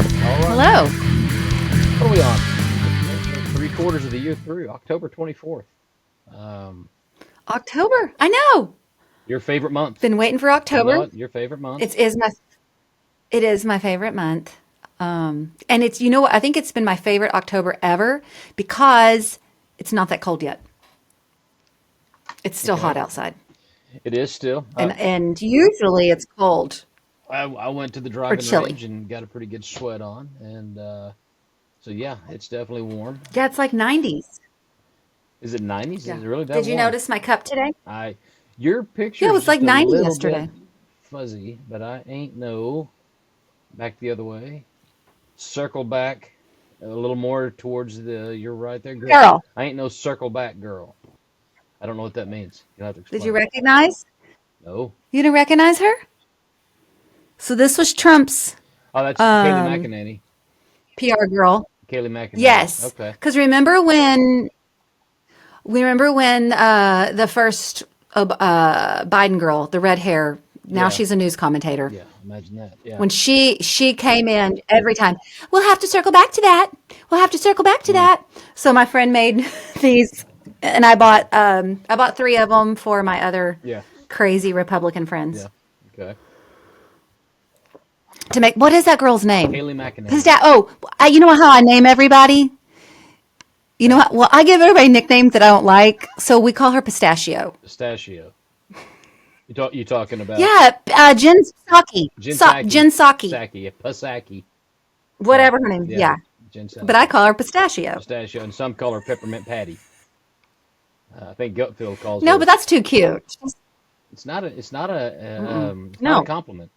All right. Hello. What are we on? Three quarters of the year through, October 24th. Um, October. I know. your favorite month. Been waiting for I October. know it. Your favorite month. It is my favorite month. And it's you know what I think it's been my favorite October ever because it's not that cold yet. It's still Okay. hot outside. It is still. And usually it's cold I went to the or driving chilly. range and got a pretty good sweat on. And so, yeah, it's definitely warm. Yeah, it's like 90s. Is it 90s? Yeah. Is it really that Did you warm? notice my cup today? I, your Yeah, it picture's was like just a 90 little bit yesterday. fuzzy, but I ain't no. Back the other way. Circle back a little more towards the. You're right there, girl. Carol, I ain't no circle back girl. I don't know what that means. You'll have to did you explain. recognize? No. You didn't recognize her? So this was Trump's Oh, that's Kaylee um, McEnany. PR girl. Kaylee McEnany. Yes, Okay. because remember when the first Biden girl, the red hair, now Yeah. she's a news commentator. Yeah. Imagine that. Yeah. When she came in every time, we'll have to circle back to that. We'll have to circle back to Mm, that. So my friend made these, and I bought three of them for my other yeah. crazy Republican friends Yeah. Okay. to make. What is that girl's name? Kaylee McEnany. Pistachio. Oh, you know how I name everybody. You know Okay. what? Well, I give everybody nicknames that I don't like, so we call her Pistachio. Pistachio. You talking about Yeah, Jen Psaki. Jen Psaki? Jen Psaki. Psaki. Yeah. Pasaki. Yeah. Whatever her name. Yeah. Yeah, Jen but I Psaki. call her Pistachio. Pistachio, and some call her peppermint patty. I think Gutfield calls No, her. but that's too cute. It's not a. It's not a. Mm-mm. It's not a No, compliment.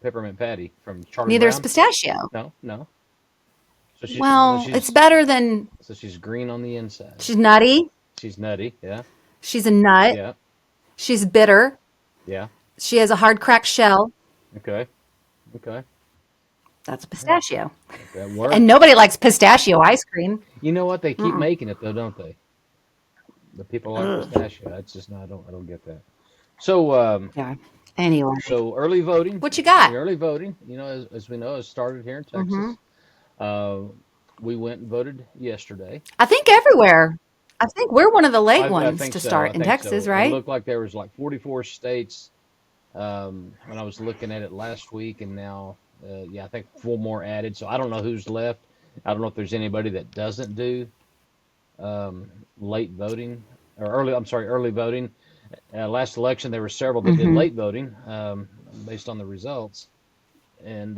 Peppermint patty from Charlie neither is Brown. Pistachio. No, no. So she. So Well, it's she's. better than So she's green on the inside. she's nutty. She's nutty. Yeah. She's a nut. Yeah. She's bitter. Yeah. She has a hard cracked shell. Okay. Okay. That's a Yeah. pistachio. That And works. nobody likes pistachio ice cream. You know what? They keep Mm-mm. making it though, don't they? The people like Ugh. pistachio. That's just not. I don't get that. So Yeah. Anyway, so early voting. what you got? The early voting. As we know, has started here in Hmm. Texas. Uh, we went and voted yesterday. I think everywhere. I think we're one of the late I ones think to so. I start in think Texas, so. It right? looked like there was like 44 states when I was looking at it last week, and now, yeah, I think four more added. So I don't know who's left. I don't know if there's anybody that doesn't do um, late voting or early. I'm sorry, early voting. Last election, there were several that did Hmm. late voting based on the results, and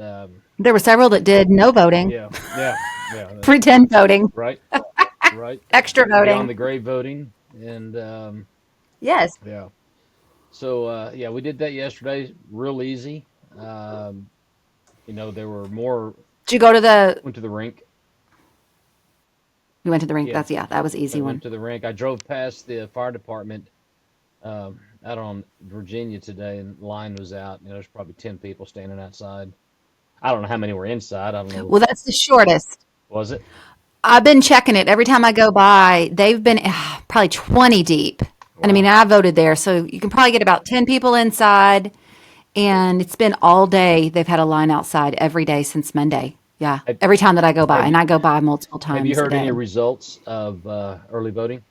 There were several that did no voting, yeah, yeah, yeah, pretend voting, right, right, extra beyond voting. the grave voting, and Yes. yeah. So yeah, we did that yesterday. Real easy. Um, there were more. Did you go to the? Went to the rink. You went to the rink. Yeah, That's yeah. That was an I easy went one. to the rink. I drove past the fire department out on Virginia today, and the line was out. There's probably 10 people standing outside. I don't know how many were inside. I don't know. Well, that's the shortest. Was it? I've been checking it every time I go by. They've been probably 20 deep. And I mean, Wow. I voted there, so you can probably get about 10 people inside. And it's been all day. They've had a line outside every day since Monday. Yeah, Have, every time that I go by, have and you I go by multiple have you times a heard any day. results of early voting?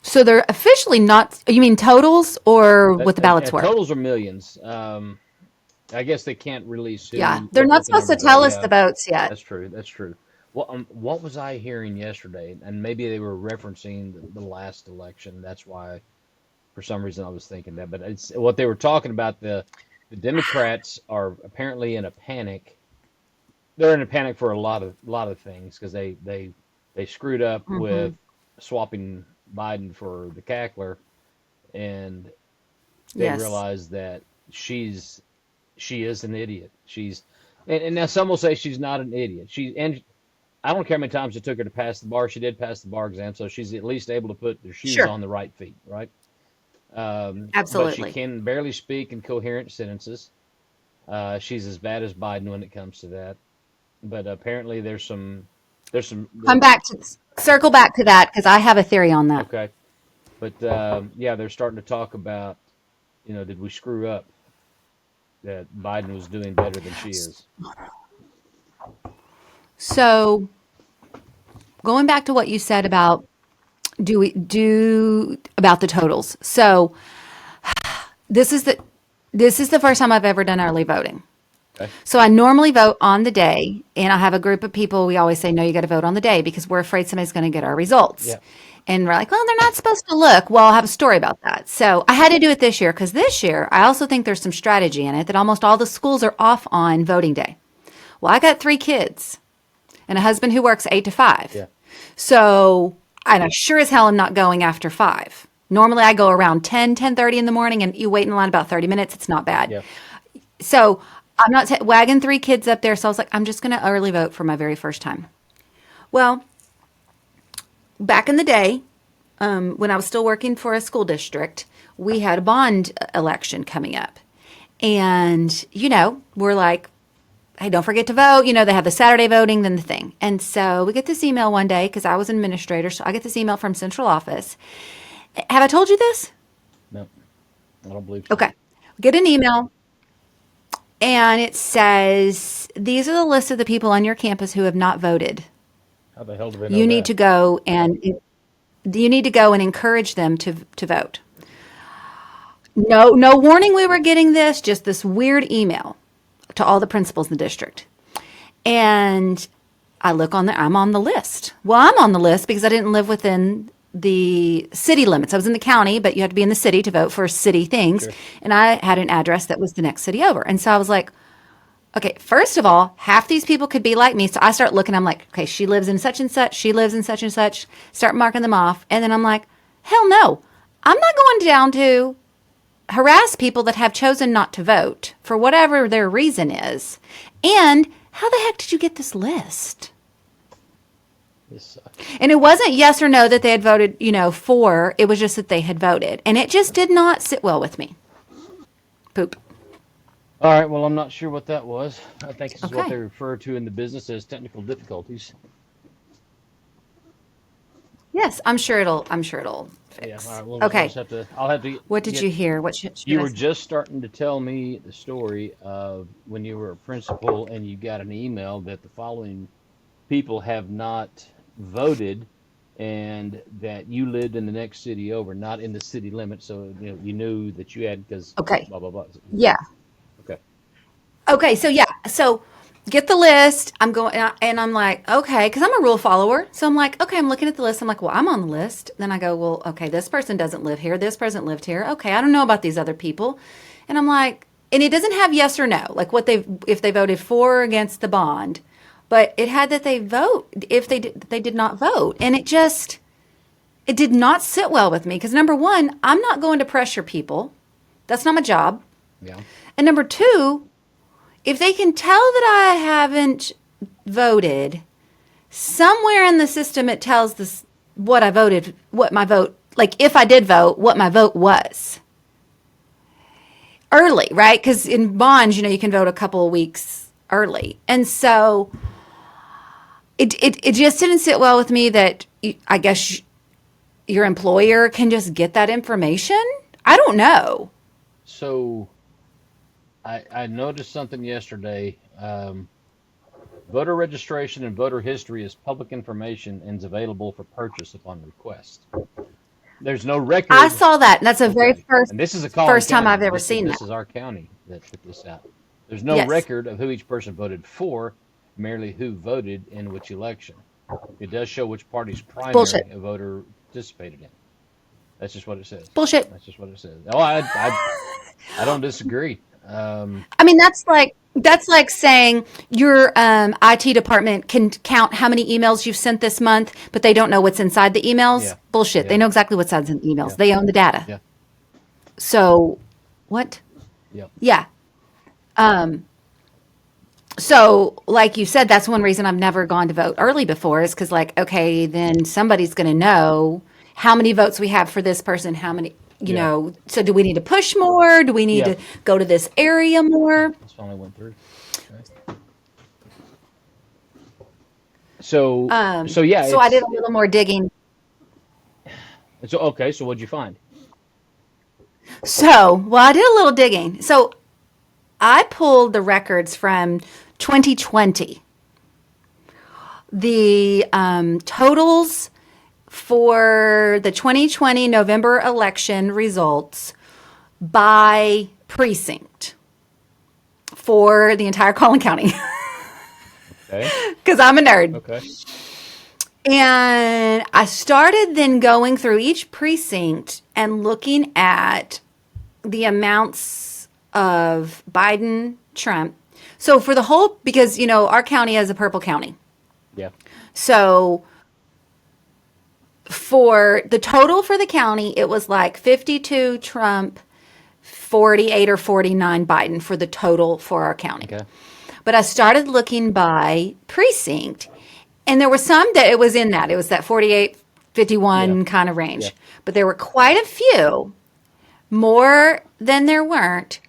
So they're officially not. You mean totals or what the ballots were? Totals are millions. I guess they can't release Yeah, who they're what not the supposed to numbers are. tell us Yeah, the votes yet. that's true. That's true. What was I hearing yesterday? And maybe they were referencing the last election. That's why, for some reason, I was thinking that. But it's what they were talking about. The Democrats are apparently in a panic. They're in a panic for a lot of things because they screwed up Hmm. with swapping Biden for the cackler, and they Yes. realized that she is an idiot. And now some will say she's not an idiot. And I don't care how many times it took her to pass the bar. She did pass the bar exam, so she's at least able to put her shoes Sure. on the right feet, right? But she Absolutely. can barely speak in coherent sentences. She's as bad as Biden when it comes to that. But apparently, there's some. Come back to circle back to that because I have a theory on that. Okay, but yeah, they're starting to talk about, did we screw up? that Biden was doing better than she is. So going back to what you said about do we do about the totals. So this is the this is the first time I've ever done early voting. Okay. So I normally vote on the day, and I have a group of people. We always say, no, you got to vote on the day because we're afraid somebody's going to get our results. Yeah. And we're like, well, they're not supposed to look. Well, I'll have a story about that. So I had to do it this year because this year I also think there's some strategy in it that almost all the schools are off on voting day. Well, I got 3 kids and a husband who works 8 to 5. Yeah. So, and I sure as hell am not going after 5. Normally I go around 10:30 in the morning and you wait in line about 30 minutes. It's not bad. Yeah. So I'm not wagging 3 kids up there. So I was like, I'm just going to early vote for my very first time. Well, back in the day, when I was still working for a school district, we had a bond election coming up. And, we're like, hey, don't forget to vote. They have the Saturday voting, then the thing. And so we get this email one day because I was an administrator. So I get this email from central office. Have I told you this? No, I don't believe so. Okay. Get an email and it says, these are the list of the people on your campus who have not voted. How the hell do they know You need that? to go and encourage them to vote. No warning we were getting this, just this weird email to all the principals in the district. And I look on there, I'm on the list. Well, I'm on the list because I didn't live within the city limits. I was in the county, but you had to be in the city to vote for city things. Sure. And I had an address that was the next city over. And so I was like, okay, first of all, half these people could be like me. So I start looking, I'm like, okay, she lives in such and such, she lives in such and such, start marking them off. And then I'm like, hell no, I'm not going down to harass people that have chosen not to vote for whatever their reason is. And how the heck did you get this list? This sucks. And it wasn't yes or no that they had voted, for. It was just that they had voted. And it just did not sit well with me. Poop. All right. Well, I'm not sure what that was. I think this is what Okay. they refer to in the business as technical difficulties. Yes, I'm sure it'll Yeah. All fix. right. Well, I'll Okay. just have to. I'll have to What did get. you hear? What should You I were say? just starting to tell me the story of when you were a principal and you got an email that the following people have not voted and that you lived in the next city over, not in the city limits. So, you knew that you had because Okay. blah, blah, blah. Yeah. Okay. Okay, so yeah, so get the list. I'm going, and I'm like, okay, because I'm a rule follower. So I'm like, okay, I'm looking at the list. I'm like, well, I'm on the list. Then I go, well, okay, this person doesn't live here. This person lived here. Okay, I don't know about these other people. And I'm like, and it doesn't have yes or no, like if they voted for or against the bond, but it had that they vote if they did not vote, and it did not sit well with me because number one, I'm not going to pressure people. That's not my job. Yeah. And number two, if they can tell that I haven't voted, somewhere in the system it tells this what I voted, what my vote, like if I did vote, what my vote was early, right? Because in bonds, you can vote a couple of weeks early. And so it just didn't sit well with me that I guess your employer can just get that information. I don't know. So I noticed something yesterday. Voter registration and voter history is public information and is available for purchase upon request. There's no I record. saw that, and that's the very Okay. first And this is a Collin first time County. I've ever This is seen that. this is our county that put this out. There's no Yes. record of who each person voted for, merely who voted in which election. It does show which party's Bullshit. primary a voter participated in. That's just what it says. Bullshit. That's just what it says. Oh, I don't disagree. I mean, that's like saying your IT department can count how many emails you've sent this month, but they don't know what's inside the emails. Yeah, Bullshit. yeah, They know exactly what's inside the emails. yeah, They own the data. yeah, So, what? yeah. Yeah. So, like you said, that's one reason I've never gone to vote early before is because, like, okay, then somebody's going to know how many votes we have for this person, how many, Yeah. so do we need to push more? Do we need Yeah. to go to this area more? This finally went through. Okay. So yeah, So I did a little more digging. okay. So what'd you find? So, well, I did a little digging. So I pulled the records from 2020. The totals for the 2020 November election results by precinct for the entire Collin County Okay. because I'm a nerd. Okay. And I started then going through each precinct and looking at the amounts of Biden, Trump. So for the whole, because, our county is a purple county. Yeah. So for the total for the county, it was like 52 Trump, 48 or 49 Biden for the total for our county. Okay. But I started looking by precinct, and there were some that it was in that. It was that 48, Yeah. 51 kind of Yeah. range. But there were quite a few, more than there weren't,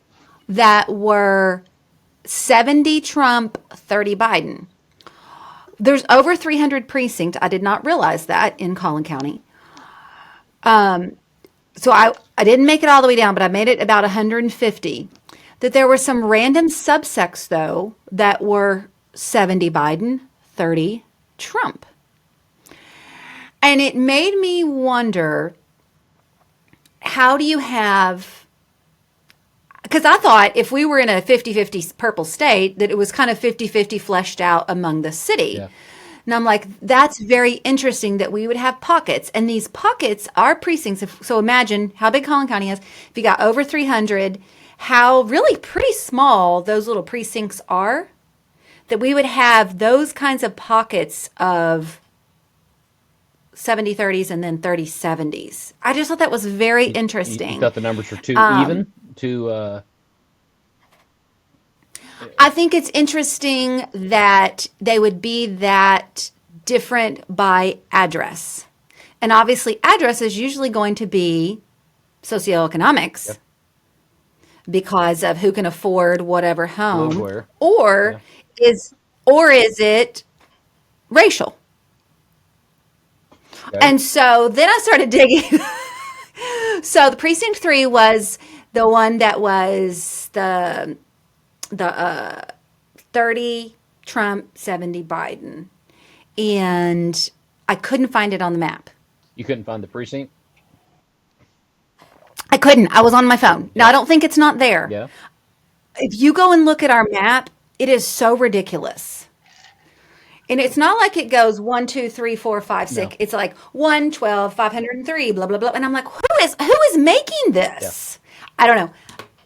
that were 70 Trump, 30 Biden. There's over 300 precincts. I did not realize that in Collin County. So I didn't make it all the way down, but I made it about 150. That there were some random subsects, though, that were 70 Biden, 30 Trump. And it made me wonder, how do you have, because I thought if we were in a 50-50 purple state, that it was kind of 50-50 fleshed out among the city. Yeah. And I'm like, that's very interesting that we would have pockets. And these pockets are precincts. So imagine how big Collin County is. If you got over 300, how really pretty small those little precincts are, that we would have those kinds of pockets of 70-30s and then 30-70s. I just thought that was very You interesting. thought the numbers were too Um, even? Too, I think it's interesting that they would be that different by address. And obviously, address is usually going to be socioeconomics yep. because of who can afford whatever Live home, where? Yeah. or is or is it racial? Okay. And so then I started digging. So the precinct 3 was the one that was the 30 Trump, 70 Biden. And I couldn't find it on the map. You couldn't find the precinct? I couldn't. I was on my phone. Now, Yeah. I don't think it's not there. Yeah. If you go and look at our map, it is so ridiculous. And it's not like it goes 1, 2, 3, 4, 5, No. 6. It's like 1, 12, 503, blah, blah, blah. And I'm like, who is making Yeah. this? I don't know.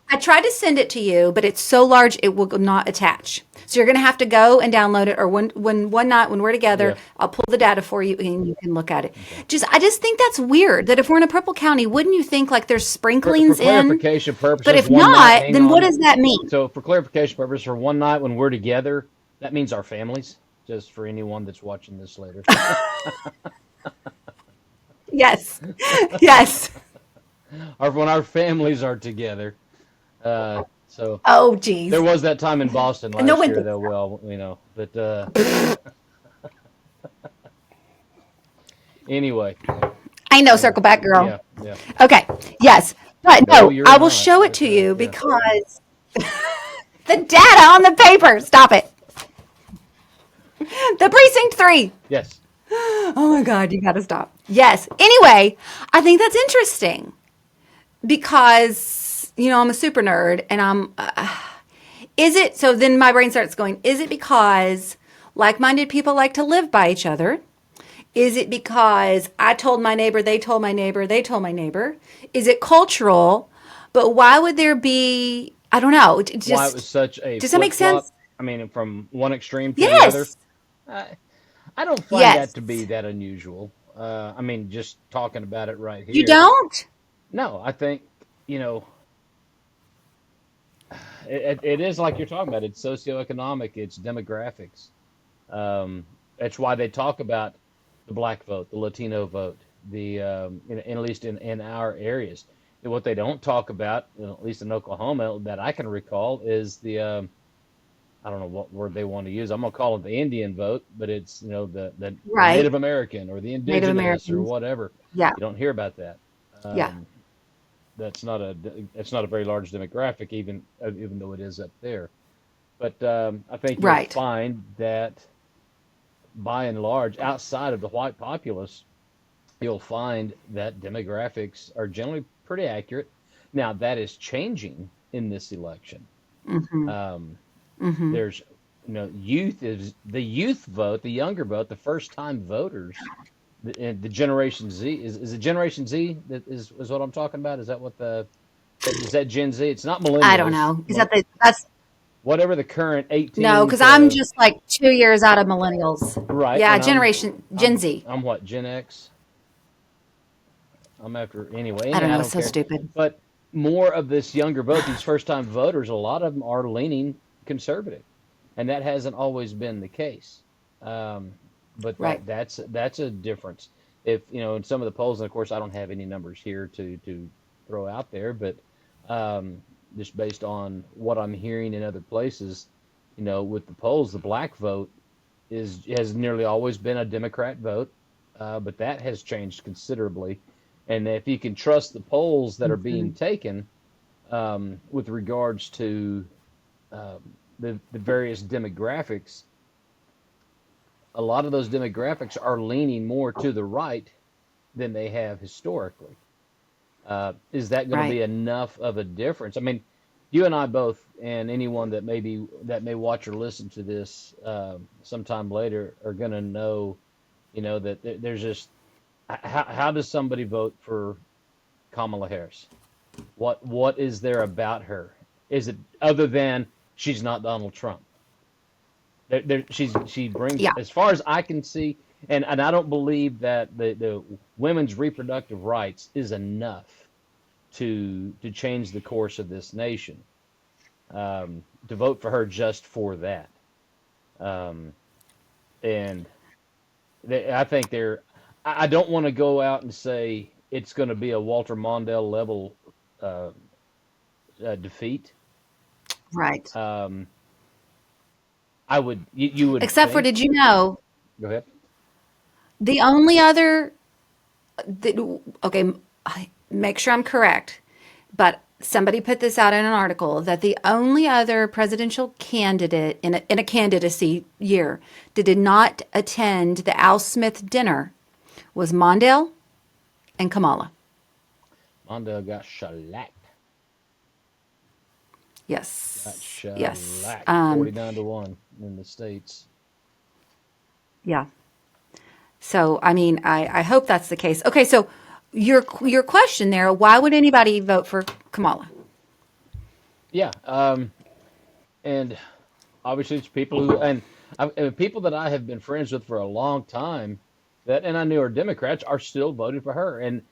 I tried to send it to you, but it's so large it will not attach. So you're going to have to go and download it, or one night when we're together, Yeah. I'll pull the data for you and you can look at it. Okay. I just think that's weird that if we're in a purple county, wouldn't you think like there's For sprinklings in? clarification But purposes, if one night, not, hang then what on. does that mean? So for clarification purposes, for one night when we're together, that means our families, just for anyone that's watching this later. Yes. Yes. Or when our families are together. So Oh, there geez. was that time in Boston No last one year, thinks though. that. Well, but anyway, I know, circle back, girl. yeah, yeah. Okay. Yes. But No, no, you're I will not. show it to you Yeah, because the data on the paper. Stop it. The precinct 3. yes. Oh my God, you got to stop. Yes. Anyway, I think that's interesting because, I'm a super nerd and is it, so then my brain starts going, is it because like minded people like to live by each other? Is it because I told my neighbor, they told my neighbor, they told my neighbor? Is it cultural? But why would there be, I don't know, Why it was such a does that flip make flop? sense? I mean, from one extreme to the other. Yes. I, I don't find that Yes. to be that unusual. I mean, just talking about it right You here. don't? No, I think, you know, it is like you're talking about. It's socioeconomic, it's demographics. That's why they talk about the black vote, the Latino vote, at least in our areas. And what they don't talk about, at least in Oklahoma, that I can recall, is I don't know what word they want to use. I'm gonna call it the Indian vote, but it's the Right. Native American or the Native indigenous or Americans. whatever. Yeah. You don't hear about that. Yeah. Um, it's not a very large demographic, even though it is up there. But I think you'll Right. find that by and large, outside of the white populace, you'll find that demographics are generally pretty accurate. Now that is changing in this election. Mm-hmm. Um, Mm-hmm. there's youth is the youth vote, the younger vote, the first time voters, the Generation Z is it Generation Z that is what I'm talking about? Is that what the is that Gen Z? It's not I don't millennials. know. Is that that's Whatever the current no, 18 because I'm to just like 2 years out of millennials. right, Yeah, and generation Gen Z. I'm what Gen X. I'm after anyway. I don't Anyhow, I know. It's don't so care. stupid. But more of this younger vote, these first time voters, a lot of them are leaning conservative, and that hasn't always been the case. Um, but Right. that's a difference. If in some of the polls, and of course, I don't have any numbers here to throw out there, but um, just based on what I'm hearing in other places, with the polls, the black vote is has nearly always been a Democrat vote, but that has changed considerably. And if you can trust the polls that are Hmm. being taken with regards to the various demographics, a lot of those demographics are leaning more to the right than they have historically. Is that going to Right. be enough of a difference? I mean, you and I both, and anyone that may watch or listen to this sometime later, are going to know, that there's just how does somebody vote for Kamala Harris? What is there about her? Is it other than she's not Donald Trump? She brings, Yeah. as far as I can see, and I don't believe that the women's reproductive rights is enough to change the course of this nation. To vote for her just for that, um, and I think they're. I don't want to go out and say it's going to be a Walter Mondale level uh, defeat. Right. Um, you would Except for, think. did you know Go ahead. the only other, okay, make sure I'm correct, but somebody put this out in an article that the only other presidential candidate in a candidacy year that did not attend the Al Smith dinner was Mondale and Kamala. Mondale got shellacked. Got Yes. Yes. shellacked. 49-1 in the states. Yeah. So, I mean, I hope that's the case. Okay, so your question there, why would anybody vote for Kamala? Yeah. And obviously it's people who and people that I have been friends with for a long time that and I knew are Democrats are still voting for her, and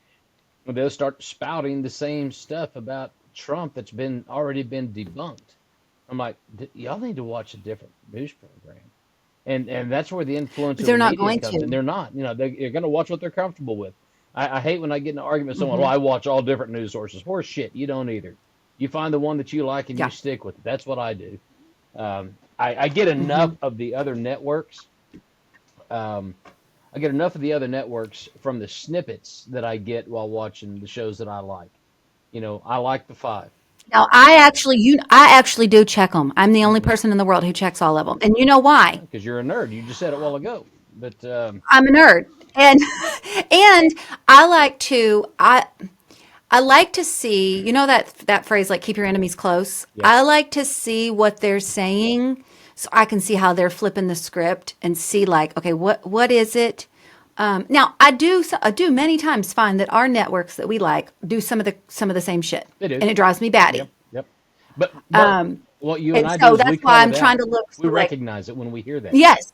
they'll start spouting the same stuff about Trump that's been already been debunked. I'm like, y'all need to watch a different news program, and that's where the influence But of the they're not media going comes in. to. They're not, they're going to watch what they're comfortable with. I hate when I get in an argument with someone. Well, Hmm. I watch all different news sources. Horse shit, you don't either. You find the one that you like and you Yeah. stick with it. That's what I do. I get Hmm. enough of the other networks. Um, I get enough of the other networks from the snippets that I get while watching the shows that I like. I like the five Now, I actually do check them. I'm the only person in the world who checks all of them, and you know why? because you're a nerd. You just said it a while ago. But I'm a nerd, and and I like to I like to see, that phrase, like, keep your enemies close. yeah, I like to see what they're saying so I can see how they're flipping the script and see, like, okay, what is it? Now I do many times find that our networks that we like do some of the same shit, they do. and it drives me batty. Yep, yep. But Um, what you and and I do so is we that's why call I'm it trying out. to look We for, like, recognize it when we hear that. yes,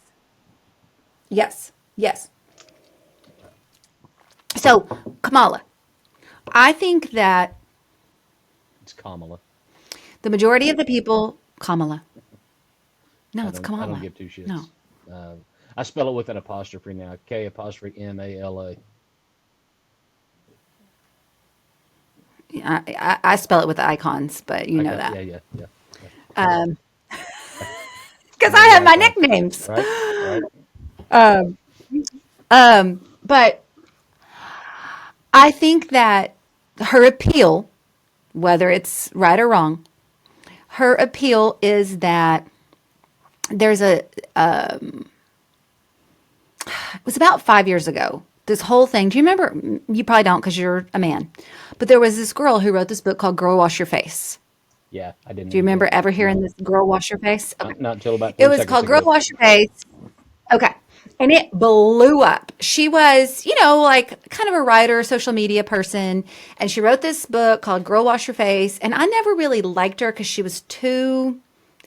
yes, yes. So, Kamala, I think that It's Kamala. the majority of the people, Kamala, no, it's I don't Kamala. give two No. shits. Uh, I spell it with an apostrophe now. K apostrophe Mala. I spell it with icons, but you I know got that. yeah, yeah, yeah, yeah. Um, I because know I the have my icons. nicknames. Right, right. But I think that her appeal. whether it's right or wrong. Her appeal is that there's it was about 5 years ago. This whole thing. Do you remember? You probably don't because you're a man. But there was this girl who wrote this book called Girl Wash Your Face. Yeah, I didn't Do you read remember that. ever hearing No, this Girl Wash Your Face? Okay. not until about It three was seconds called Girl ago. Wash Your Face. Okay. And it blew up. She was, like kind of a writer, social media person. And she wrote this book called Girl Wash Your Face. And I never really liked her because she was too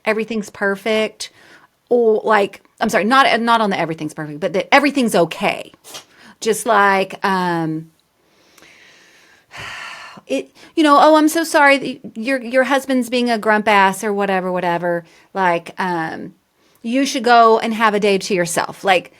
everything's perfect. Or like, I'm sorry, not on the everything's perfect, but the everything's okay. Just like, oh, I'm so sorry that your husband's being a grump ass or whatever, whatever. Like, you should go and have a day to yourself. Like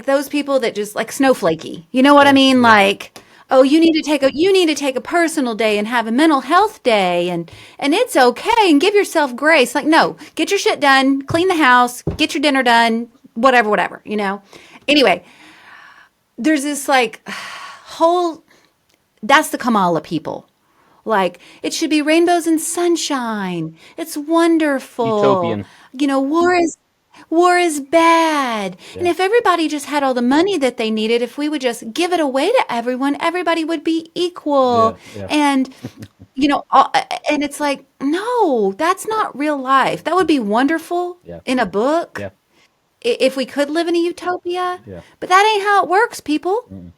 those people that just like snowflakey. You know what I Sure. mean? Yeah. Like, oh, you need to take a personal day and have a mental health day and it's okay and give yourself grace. Like, no, get your shit done, clean the house, get your dinner done, whatever, whatever. Anyway, there's this like whole that's the Kamala people. Like, it should be rainbows and sunshine. It's wonderful. Utopian. War is bad. And Yeah. if everybody just had all the money that they needed, if we would just give it away to everyone, everybody would be equal. Yeah. Yeah. And and it's like, no, that's not real life. That would be wonderful Yeah. in a book Yeah. if we could live in a utopia, Yeah. but that ain't how it works, people. Mm.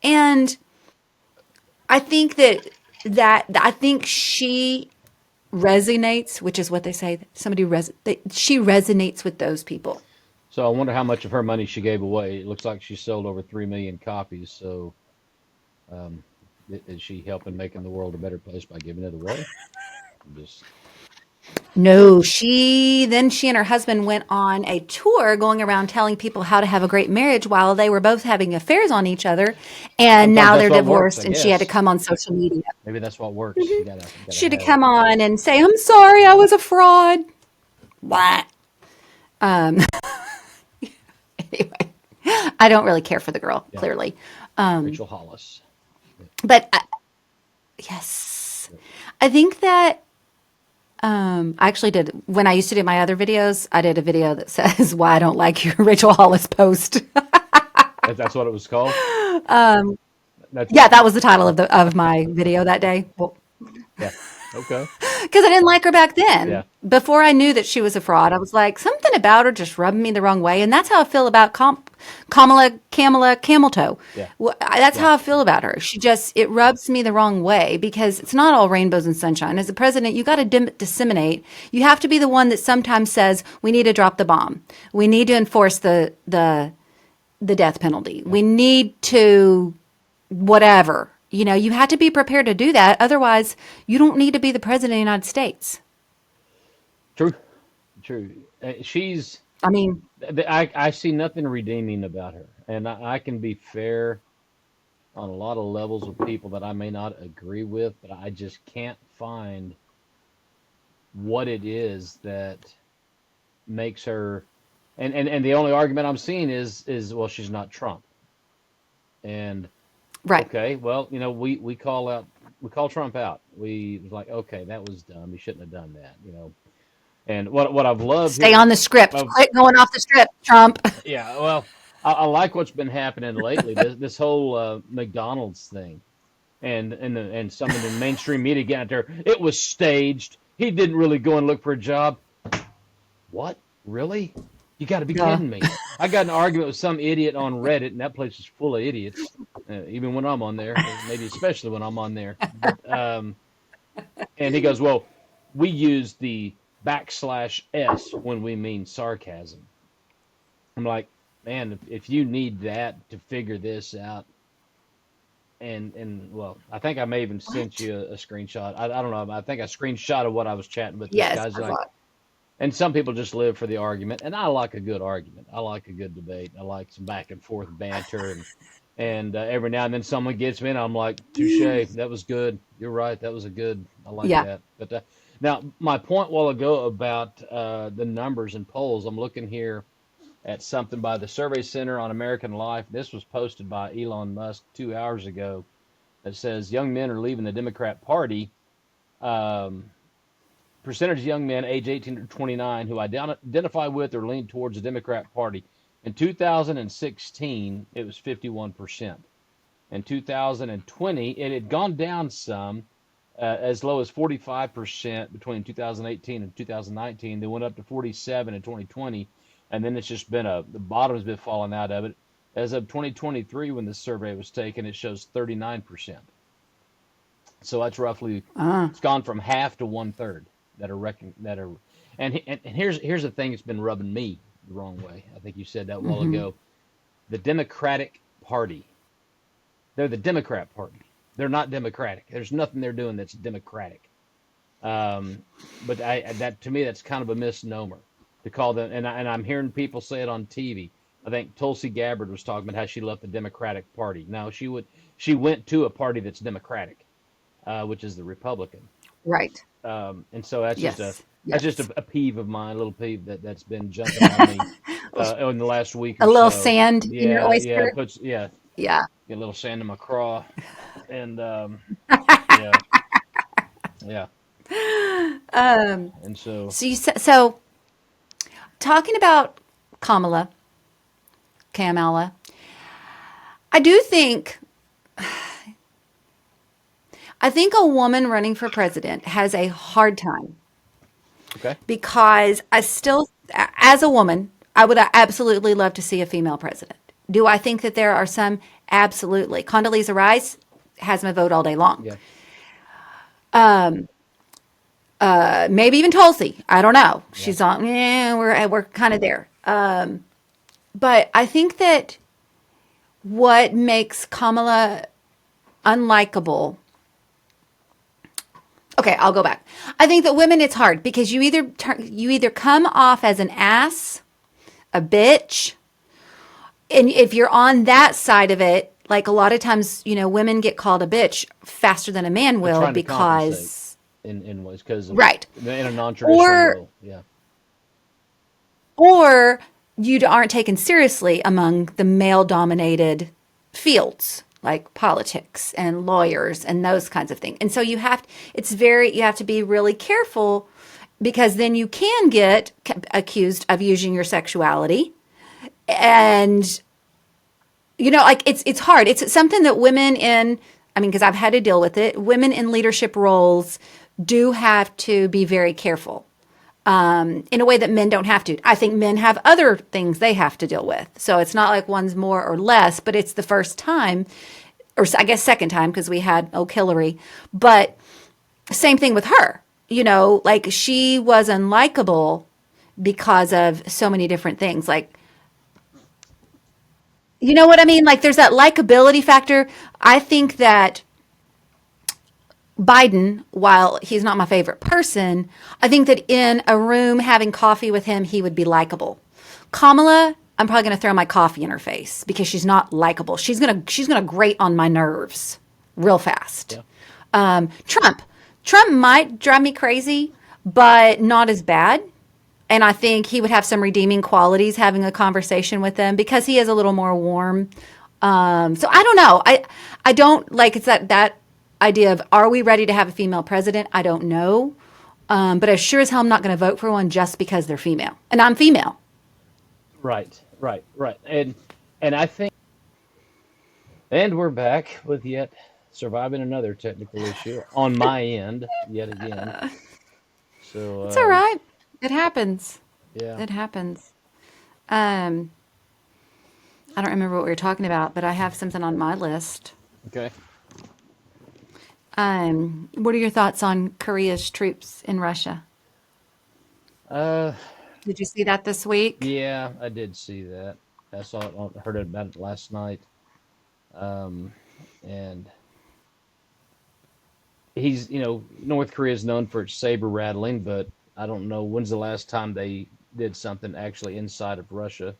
And I think that I think she resonates, which is what they say. She resonates with those people. So I wonder how much of her money she gave away. It looks like she sold over 3 million copies. So um, is she helping making the world a better place by giving it away? I'm just No, she and her husband went on a tour going around telling people how to have a great marriage while they were both having affairs on each other, and sometimes now that's they're what works, I divorced and she had to guess. come on social media. Maybe that's what works. You gotta She had to have. come on and say, "I'm sorry, I was a fraud." What? Um anyway, I don't really care for the girl, Yeah. clearly. Rachel Hollis. Yeah. But yes. Yeah. I think that I actually did when I used to do my other videos. I did a video that says why I don't like your Rachel Hollis post. That's what it was called. That's Yeah, that was the title of my video that day. Well, yeah. Okay. because I didn't like her back Yeah. then. Before I knew that she was a fraud, I was like something about her just rubbed me the wrong way, and that's how I feel about Kamala Camel Toe. Yeah. That's Yeah. how I feel about her. It rubs me the wrong way because it's not all rainbows and sunshine. As a president, you got to disseminate. You have to be the one that sometimes says we need to drop the bomb. We need to enforce the death penalty. Yeah. We need to whatever. You have to be prepared to do that. Otherwise, you don't need to be the president of the United States. True. True. She's. I mean, I see nothing redeeming about her, and I can be fair on a lot of levels with people that I may not agree with, but I just can't find what it is that makes her. And the only argument I'm seeing is well, she's not Trump. And right. okay, well, we call Trump out. We was like, okay, that was dumb. He shouldn't have done that. And what I've loved Stay here, on the script. of Quit going off the script, Trump. yeah, well, I like what's been happening lately. This whole McDonald's thing, and some of the mainstream media getting out there. It was staged. He didn't really go and look for a job. What? Really? You got to be Yeah. kidding me. I got in an argument with some idiot on Reddit, and that place is full of idiots, even when I'm on there, maybe especially when I'm on there. But, and he goes, well, we use the _S when we mean sarcasm. I'm like, man, if you need that to figure this out, and well, I think I may even sent What? you a screenshot. I don't know. I think I screenshotted what I was chatting with this Yes, guy's I like, thought. and some people just live for the argument, and I like a good argument. I like a good debate. I like some back and forth banter, and every now and then someone gets me, and I'm like, touche, that was good. You're right, that was a good. I like Yeah. that. But now my point while ago about the numbers and polls, I'm looking here at something by the Survey Center on American Life. This was posted by Elon Musk 2 hours ago. That says young men are leaving the Democrat Party Um, percentage of young men age 18 to 29 who identify with or lean towards the Democrat Party. In 2016, it was 51%. In 2020, it had gone down some, as low as 45% between 2018 and 2019. They went up to 47 in 2020, and then it's just been the bottom's been falling out of it. As of 2023, when the survey was taken, it shows 39%. So that's roughly Uh, it's gone from half to one third that are that are, and here's the thing that's been rubbing me the wrong way. I think you said that a while hmm. ago. The Democratic Party, they're the Democrat Party. They're not democratic. There's nothing they're doing that's democratic. But that to me that's kind of a misnomer to call them. And I'm hearing people say it on TV. I think Tulsi Gabbard was talking about how she left the Democratic Party. No, she went to a party that's Democratic, which is the Republican. Right. And so that's just Yes. a, Yes. a peeve of mine, a little peeve that's been jumping on me in the last week A or little so. sand in your Yeah, oyster. puts Yeah. get a little sand in my craw, and yeah, yeah, and so So talking about Kamala, Kamala, I do think I think a woman running for president has a hard time okay, because as a woman, I would absolutely love to see a female president. Do I think that there are some? Absolutely. Condoleezza Rice has my vote all day long. yeah, Maybe even Tulsi. I don't know. yeah, She's on. Yeah, we're kind of there. But I think that what makes Kamala unlikable. Okay, I'll go back. I think that women, it's hard because you either come off as an ass, a bitch, and if you're on that side of it, like a lot of times, women get called a bitch faster than a man they're will trying to compensate because in ways because of right. in a non-traditional Or role. Yeah, or you aren't taken seriously among the male dominated fields like politics and lawyers and those kinds of things. And so you have to be really careful because then you can get accused of using your sexuality. And like it's hard. It's something that I mean, because I've had to deal with it, women in leadership roles do have to be very careful in a way that men don't have to. I think men have other things they have to deal with. So it's not like one's more or less, but it's the first time, or I guess second time, because we had Hillary. But same thing with her. Like she was unlikable because of so many different things. Like, you know what I mean? Like there's that likability factor. I think that Biden, while he's not my favorite person, I think that in a room having coffee with him, he would be likable. Kamala, I'm probably going to throw my coffee in her face because she's not likable. She's gonna grate on my nerves real fast. yeah, Trump, Trump might drive me crazy, but not as bad. And I think he would have some redeeming qualities having a conversation with them because he is a little more warm. So I don't know. I don't like it's that idea of are we ready to have a female president? I don't know. But as sure as hell, I'm not going to vote for one just because they're female, and I'm female. right, and I think, and we're back with yet surviving another technical issue on my end yet again. So It's all right. It happens. yeah, It happens. Um, I don't remember what we were talking about, but I have something on my list. okay. What are your thoughts on Korea's troops in Russia? Uh, Did you see that this week? yeah, I did see that. I saw it, heard about it last night. Um, and North Korea is known for its saber rattling, but I don't know when's the last time they did something actually inside of Russia.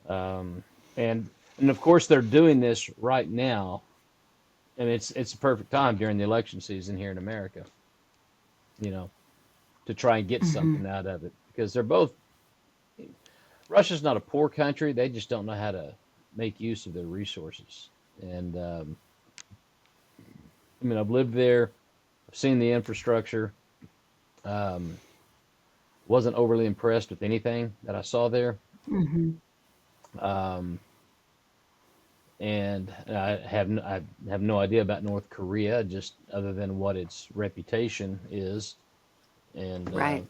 Um, and and of course they're doing this right now, and it's a perfect time during the election season here in America, you know, to try and get something out of it because they're both. Russia's not a poor country; they just don't know how to make use of their resources. And I mean, I've lived there. I've seen the infrastructure. Um, wasn't overly impressed with anything that I saw there. Hmm. Um, and I have no idea about North Korea, just other than what its reputation is. And Right.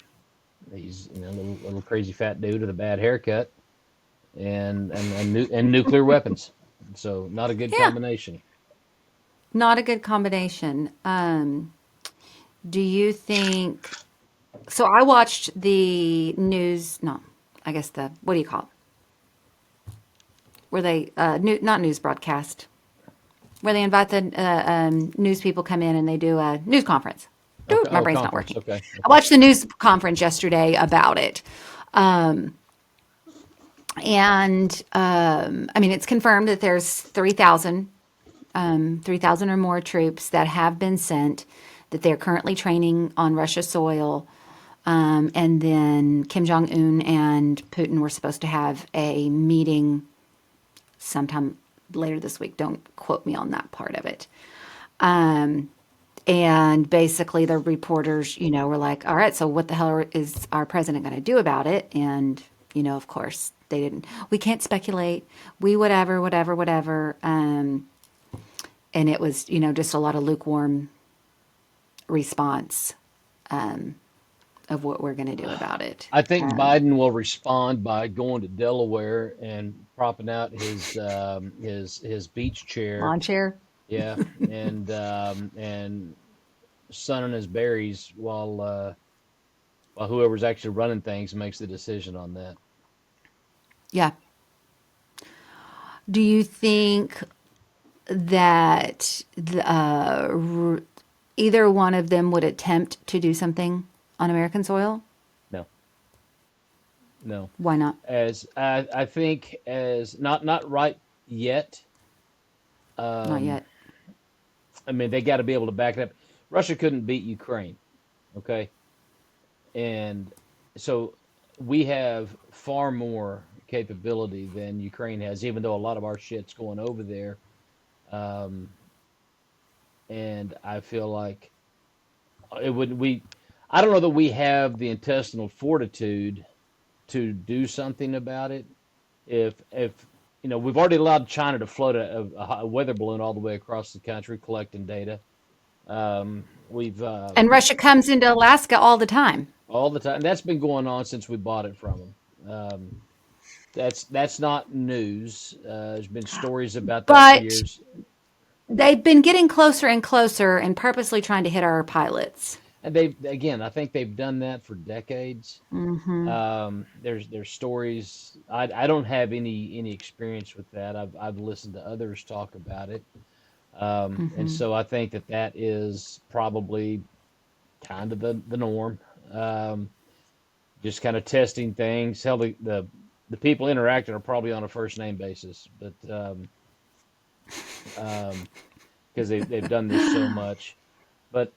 he's little crazy fat dude with a bad haircut and nuclear weapons. So not a good Yeah. combination. Not a good combination. Do you think so? I watched the news. No, I guess what do you call it? Where they not news broadcast, where they invite the news people come in and they do a news conference. Okay. My Oh, brain's not conference. working. Okay. I Okay. watched the news conference yesterday about it. Um, and I mean, it's confirmed that there's 3,000 or more troops that have been sent, that they're currently training on Russia soil. And then Kim Jong Un and Putin were supposed to have a meeting sometime later this week. Don't quote me on that part of it. And basically, the reporters, were like, all right, so what the hell is our president going to do about it? And, of course, they didn't. We can't speculate. We whatever, whatever, whatever. And it was, just a lot of lukewarm response of what we're going to do about it. I think Biden will respond by going to Delaware and propping out his beach chair. Lawn chair. Yeah, and sunning his berries while whoever's actually running things makes the decision on that. Yeah. Do you think that either one of them would attempt to do something on American soil? No, no. Why not? As I think as not right yet. Not Um, yet. I mean, they got to be able to back it up. Russia couldn't beat Ukraine, okay? And so we have far more capability than Ukraine has, even though a lot of our shit's going over there. Um, and I feel like it would we. I don't know that we have the intestinal fortitude to do something about it. If we've already allowed China to float a weather balloon all the way across the country collecting data. We've And Russia comes into Alaska all the time. all the time. That's been going on since we bought it from them. That's not news. There's been stories about that for But years, they've been getting closer and closer and purposely trying to hit our pilots. and they again, I think they've done that for decades. Hmm. There's stories. I don't have any experience with that. I've listened to others talk about it, and Hmm. so I think that is probably kind of the norm. Um, just kind of testing things. Hell, the people interacting are probably on a first name basis, but um, because they've done this so much. But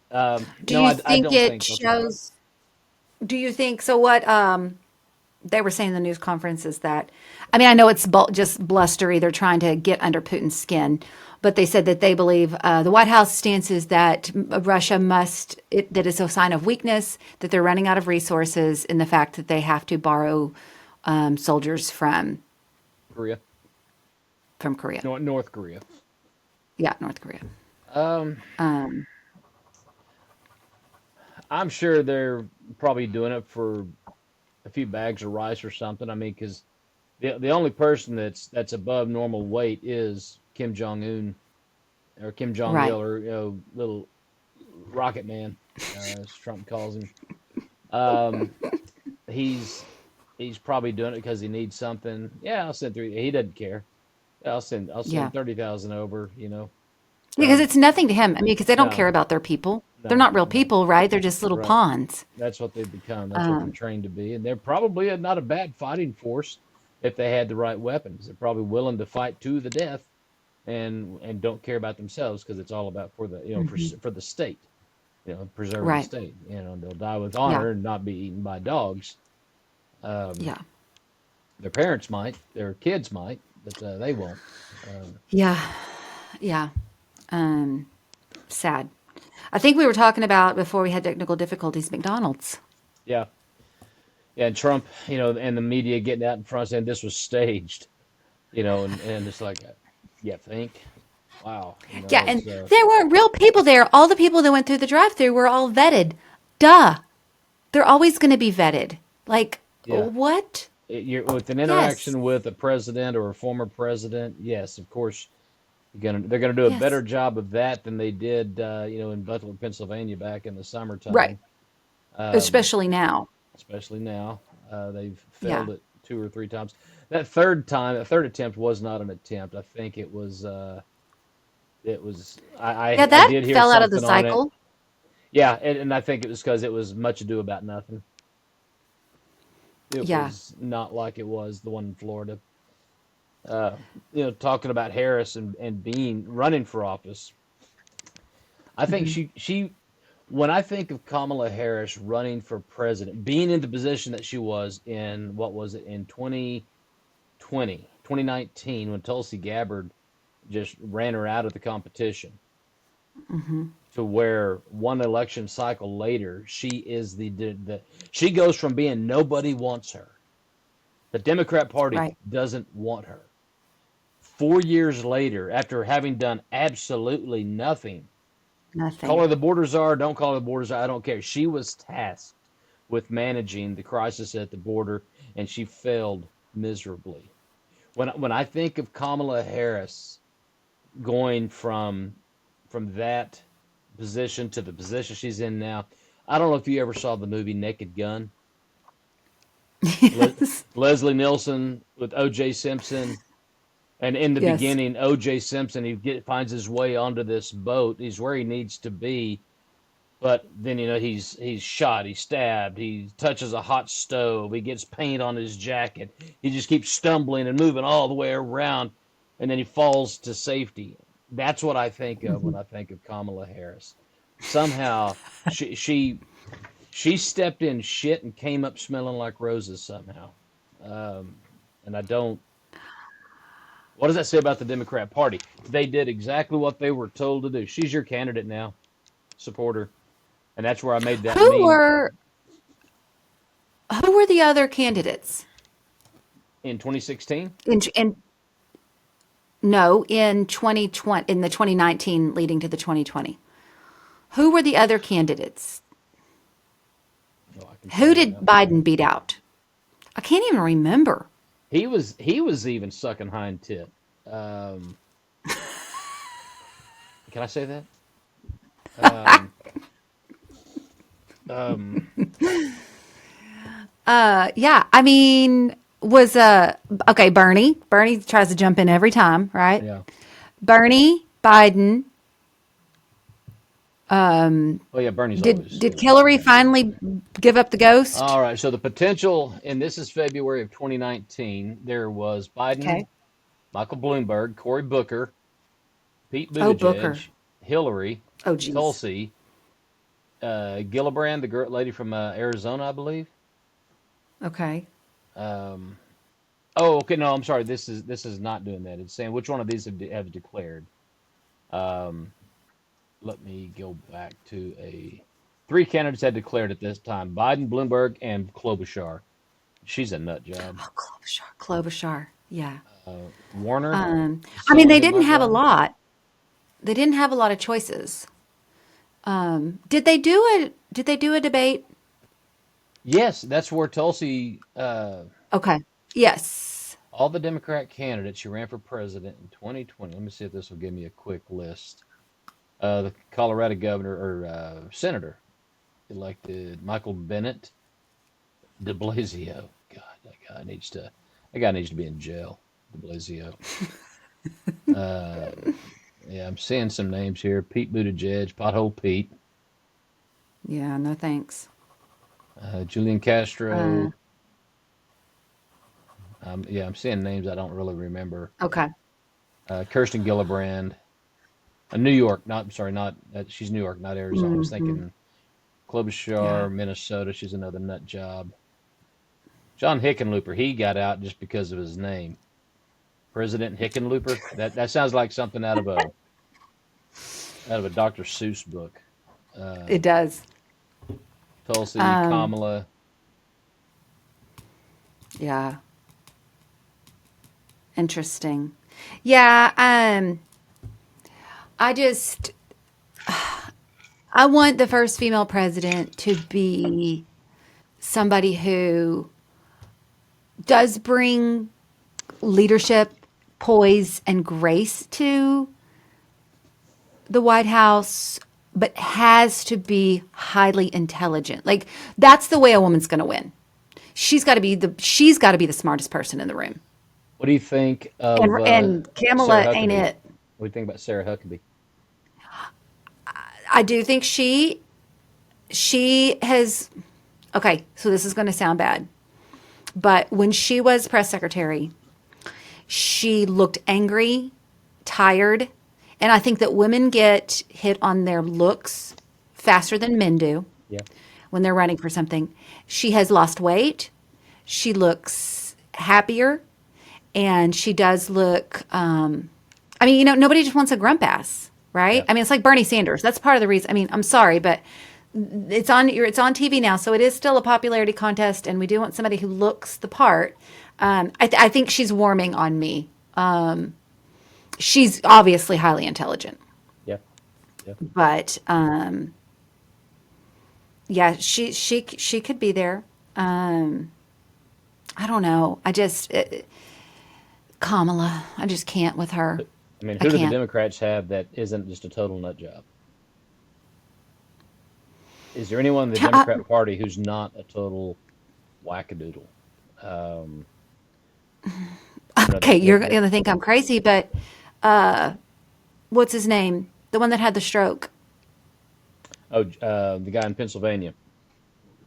Do no, you I think don't it think they'll try. shows? Do you think so? What they were saying in the news conference is that, I mean, I know it's just blustery. They're trying to get under Putin's skin, but they said that they believe the White House stance is that Russia that it's a sign of weakness, that they're running out of resources, and the fact that they have to borrow soldiers Korea, from Korea. North Korea. Yeah, North Korea. Um, Um, I'm sure they're probably doing it for a few bags of rice or something. I mean, because the only person that's above normal weight is Kim Jong Un or Kim Jong right. Il or little Rocket Man, as Trump calls him. Um, he's he's probably doing it because he needs something. Yeah, I'll send three. He doesn't care. Yeah, I'll send Yeah. 30,000 over. Because Um, it's nothing to him. I mean, because they don't no, care about their people. They're no, not real no. people, right? They're just little Right. pawns. That's what they've become. That's what they're Um, trained to be, and they're probably not a bad fighting force if they had the right weapons. They're probably willing to fight to the death, and don't care about themselves because it's all about for the mhm. for the state. Preserving the Right. state. They'll die with Yeah. honor and not be eaten by dogs. Um, Yeah. their parents might, their kids might, but they won't. Um, Yeah. Yeah. Um, sad. I think we were talking about before we had technical difficulties, McDonald's. Yeah, yeah, and Trump, and the media getting out in front saying this was staged, and it's like, you think, wow, Yeah, it's and there weren't real people there. All the people that went through the drive-through were all vetted. Duh. They're always going to be vetted. Like, yeah, what? you're with an Yes. interaction with a president or a former president. Yes, of course, they're gonna do a better Yes. job of that than they did, in Butler, Pennsylvania, back in the Right. summertime. Um, Especially now. Especially now, they've failed Yeah. it two or three times. That third attempt was not an attempt. I think it was. It was. Yeah, I that did hear fell out of the something on it. cycle. Yeah, and I think it was because it was much ado about nothing. It Yeah. was not like it was the one in Florida. Uh, talking about Harris and being running for office. I think Hmm. she when I think of Kamala Harris running for president, being in the position that she was in, what was it, in 2019, when Tulsi Gabbard just ran her out of the competition, Hmm. to where one election cycle later, she is she goes from being nobody wants her. The Democrat Party Right. doesn't want her. 4 years later, after having done absolutely nothing, call Nothing. her the border czar, don't call her the border czar, I don't care. She was tasked with managing the crisis at the border, and she failed miserably. When I think of Kamala Harris going from that position to the position she's in now, I don't know if you ever saw the movie Naked Gun. Le- Yes. Leslie Nielsen with O.J. Simpson, and in the Yes. beginning, O.J. Simpson finds his way onto this boat. He's where he needs to be, but then he's shot, he's stabbed, he touches a hot stove, he gets paint on his jacket, he just keeps stumbling and moving all the way around, and then he falls to safety. That's what I think of when Hmm. I think of Kamala Harris. Somehow she stepped in shit and came up smelling like roses somehow. Um, and I don't. What does that say about the Democrat Party? They did exactly what they were told to do. She's your candidate now. Support her. And that's where I made that Who meme were who were the other candidates in 2016. in no, in 2020, in the 2019 leading to the 2020? Who were the other candidates? Oh, I can tell Who you did now. Biden beat out? I can't even remember. He was even sucking hind tit. Um, can I say that? Um, um, Yeah, I mean, was okay, Bernie. Bernie tries to jump in every time, right? yeah. Bernie, Biden. Oh yeah, Bernie's Did always did Hillary finally give up the ghost? all right. So the potential, and this is February of 2019. There was Biden, Okay. Michael Bloomberg, Cory Booker, Pete Oh, Booker. Buttigieg, Hillary, Oh, geez. Tulsi, Gillibrand, the girl lady from Arizona, I believe. Okay. Um, oh, okay. No, I'm sorry. This is not doing that. It's saying which one of these have declared. Um, Let me go back to a three candidates had declared at this time: Biden, Bloomberg, and Klobuchar. She's a nut job. Oh, Klobuchar. Klobuchar. Yeah. Warner, I mean, someone they hit my didn't have a drive. lot. They didn't have a lot of choices. Did they do a debate? Yes, that's where Tulsi. Okay. Yes. All the Democrat candidates who ran for president in 2020. Let me see if this will give me a quick list. The Colorado governor or senator elected Michael Bennett, De Blasio. God, that guy needs to be in jail. De Blasio. Uh, yeah, I'm seeing some names here. Pete Buttigieg, Pothole Pete, Yeah, no thanks. Julian Uh, Castro. Yeah, I'm seeing names I don't really remember. okay. Kirsten Gillibrand, New York. Not, I'm sorry, not she's New York, not Arizona. I was Hmm. thinking Yeah. Klobuchar, Minnesota. She's another nut job. John Hickenlooper. He got out just because of his name, President Hickenlooper. That sounds like something out of a Dr. Seuss book. Uh, It does. Tulsi, Um, Kamala. yeah, interesting. Yeah, I just I want the first female president to be somebody who does bring leadership, poise, and grace to the White House, but has to be highly intelligent. Like that's the way a woman's going to win. She's got to be the smartest person in the room. What do you think And of Sarah Kamala ain't Huckabee? it. What do you think about Sarah Huckabee? I do think she has okay, so this is going to sound bad, but when she was press secretary, she looked angry, tired, and I think that women get hit on their looks faster than men do Yeah, when they're running for something. She has lost weight. She looks happier, and she does look. I mean, nobody just wants a grump ass, right? yeah, I mean, it's like Bernie Sanders. That's part of the reason. I mean, I'm sorry, but it's on TV now, so it is still a popularity contest, and we do want somebody who looks the part. I think she's warming on me. She's obviously highly intelligent, yeah, yeah. but yeah, she could be there. Um, I don't know. Kamala. I just can't with her. I mean, I who do the can't. Democrats have that isn't just a total nut job? Is there anyone in the I, Democrat Party who's not a total wackadoodle? Um, you know okay, you're that gonna think I'm crazy, but what's his name? The one that had the stroke. oh, the guy in Pennsylvania.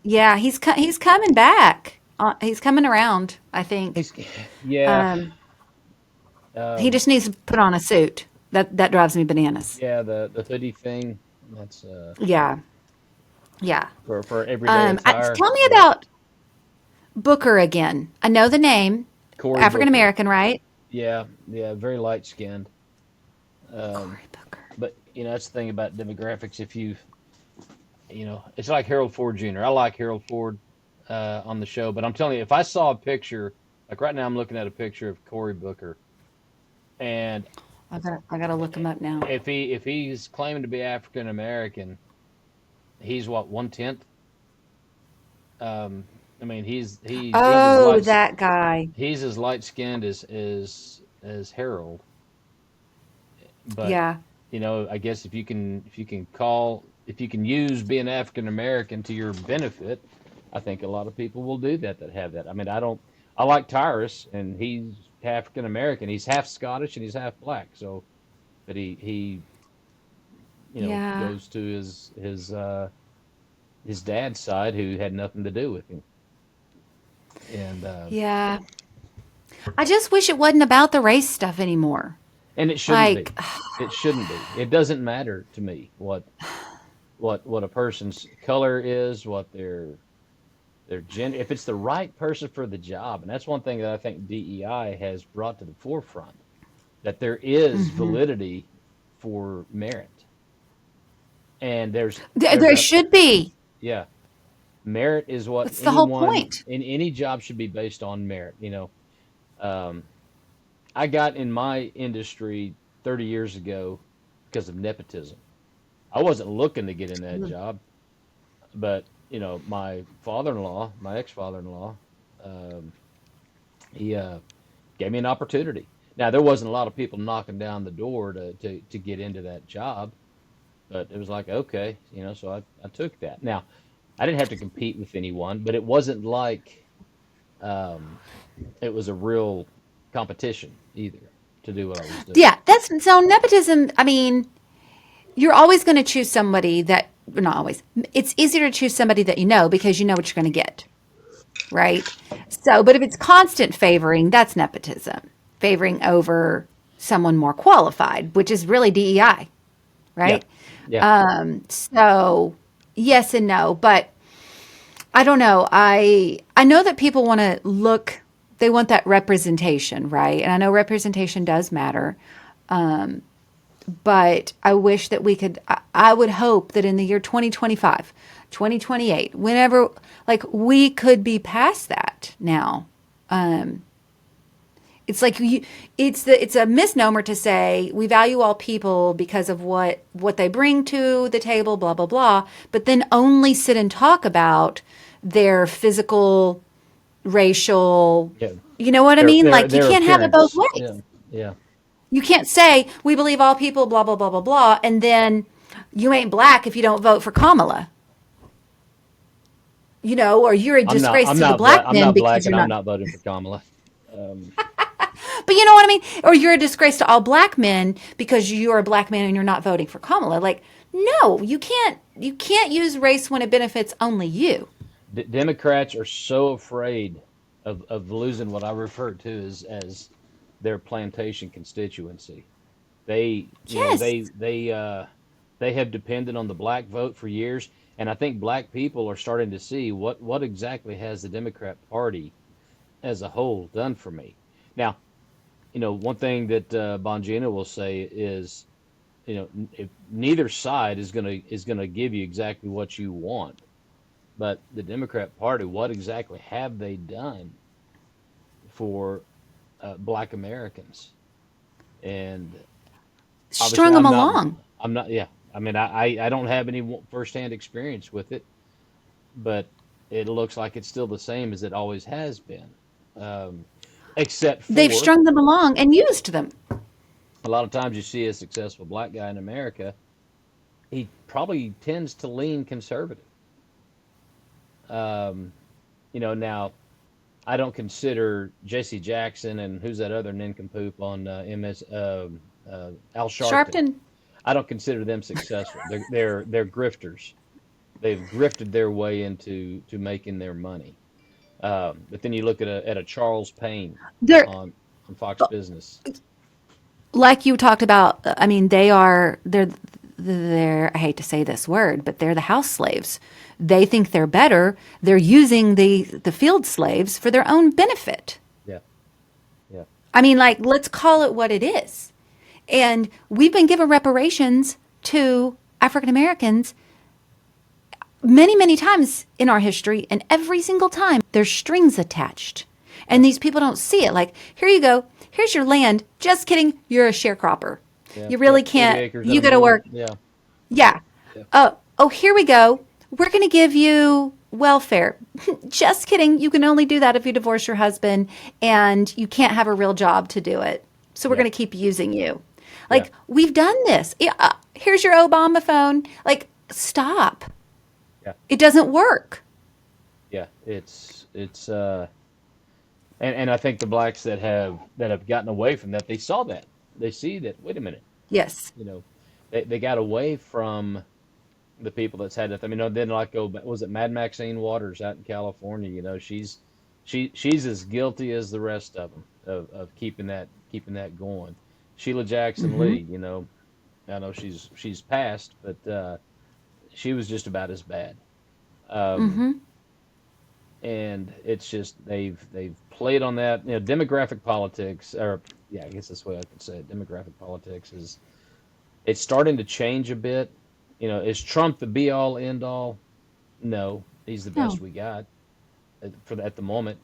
Yeah, he's coming back. He's coming around. I think. He's yeah, Um, he um, just needs to put on a suit. That drives me bananas. yeah. The hoodie thing. That's Yeah, yeah. for everyday attire. Tell me Yeah, about Booker again. I know the name. Cory African Booker. American, right? Yeah, yeah. Very light skinned. Um, Cory Booker. but that's the thing about demographics. If it's like Harold Ford Jr. I like Harold Ford on the show, but I'm telling you, if I saw a picture, like right now, I'm looking at a picture of Cory Booker, and I gotta look him up now. if he's claiming to be African American, he's what 1/10. I mean, Oh, that guy. he's as light skinned as Harold, but Yeah, I guess if you can use being African American to your benefit, I think a lot of people will do that have that. I mean, I don't. I like Tyrus, and he's African American. He's half Scottish and he's half black. So, but he yeah, goes to his dad's side, who had nothing to do with him, and yeah. I just wish it wasn't about the race stuff anymore. and it shouldn't be. Like, It shouldn't be. It doesn't matter to me what a person's color is, what their gender, if it's the right person for the job. And that's one thing that I think DEI has brought to the forefront, that there is validity for merit. And there's there a should be. yeah, merit is what That's the whole anyone point. in any job should be based on merit. Um, I got in my industry 30 years ago because of nepotism. I wasn't looking to get in that job, but my father-in-law, my ex-father-in-law, um, he gave me an opportunity. Now there wasn't a lot of people knocking down the door to get into that job, but it was like, okay, so I took that. Now I didn't have to compete with anyone, but it wasn't like um, it was a real competition either to do what I was doing. Yeah, that's so nepotism. I mean, you're always going to choose somebody that, not always. It's easier to choose somebody that you know because you know what you're going to get, right? So, but if it's constant favoring, that's nepotism, favoring over someone more qualified, which is really DEI, Yeah, right? yeah, So, yes and no, but I don't know. I know that people want to look. They want that representation, right? And I know representation does matter. But I wish that we could, I would hope that in the year 2025, 2028, whenever, like, we could be past that now. Um, it's like it's a misnomer to say we value all people because of what they bring to the table, blah blah blah, but then only sit and talk about their physical, racial, Yeah, you know what I mean? Like, you their can't have it both appearance. ways. Yeah, yeah. You can't say we believe all people, blah blah blah blah blah, and then you ain't black if you don't vote for Kamala, or you're a disgrace to the black I'm men not black, because and you're I'm not. not voting for Kamala. Um, But you know what I mean? Or you're a disgrace to all black men because you're a black man and you're not voting for Kamala. Like, no, you can't. You can't use race when it benefits only you. Democrats are so afraid of losing what I refer to as their plantation constituency. Yes. They have depended on the black vote for years, and I think black people are starting to see what exactly has the Democrat Party as a whole done for me. Now, one thing that Bongino will say is, if neither side is gonna give you exactly what you want, but the Democrat Party, what exactly have they done for Black Americans? And obviously, Strung them along. I'm not. Yeah, I mean, I don't have any firsthand experience with it, but it looks like it's still the same as it always has been, um, except They've for strung them along and used them. a lot of times you see a successful black guy in America, he probably tends to lean conservative. Um, now I don't consider Jesse Jackson and who's that other nincompoop on MS Al Sharpton. Sharpton. I don't consider them successful. They're grifters. They've grifted their way into making their money. But then you look at a Charles Payne They're on Fox Business. like you talked about. I mean, they're. I hate to say this word, but they're the house slaves. They think they're better. They're using the field slaves for their own benefit. Yeah, yeah, I mean, like, let's call it what it is. And we've been given reparations to African Americans many, many times in our history, and every single time there's strings attached. yeah, And these people don't see it. Like, here you go. Here's your land. Just kidding. You're a sharecropper. yeah, You yeah. really 40 can't. acres and You a got to mule. work. Yeah, Yeah. yeah, Oh, here we go. We're going to give you welfare. Just kidding. You can only do that if you divorce your husband and you can't have a real job to do it. So we're yeah, going to keep using you. yeah, Like, we've done this. Yeah, here's your Obama phone. Like, stop. yeah, It doesn't work. yeah. And I think the blacks that have gotten away from that, they saw that. They see that. Wait a minute, Yes. you know, they got away from the people that's had it. I mean, no, then like go. Was it Mad Maxine Waters out in California? She's as guilty as the rest of them of keeping that going. Sheila Jackson Mm-hmm. Lee, I know she's passed, but she was just about as bad. Um, Mm-hmm. and it's just they've played on that. Demographic politics, or yeah, I guess that's the way I could say it. Demographic politics is it's starting to change a bit. Is Trump the be all end all? No, he's the best No. we got at the moment.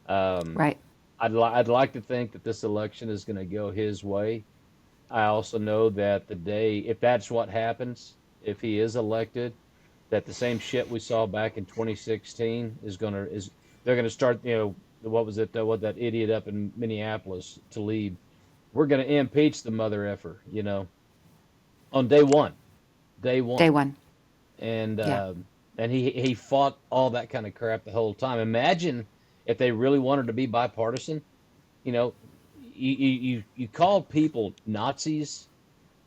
Um, Right. I'd like to think that this election is going to go his way. I also know that the day, if that's what happens, if he is elected, that the same shit we saw back in 2016 is they're gonna start. What was it? What that idiot up in Minneapolis, Talib? We're gonna impeach the mother effer. On day Day one, one. and Yeah. he fought all that kind of crap the whole time. Imagine if they really wanted to be bipartisan. You know, you call people Nazis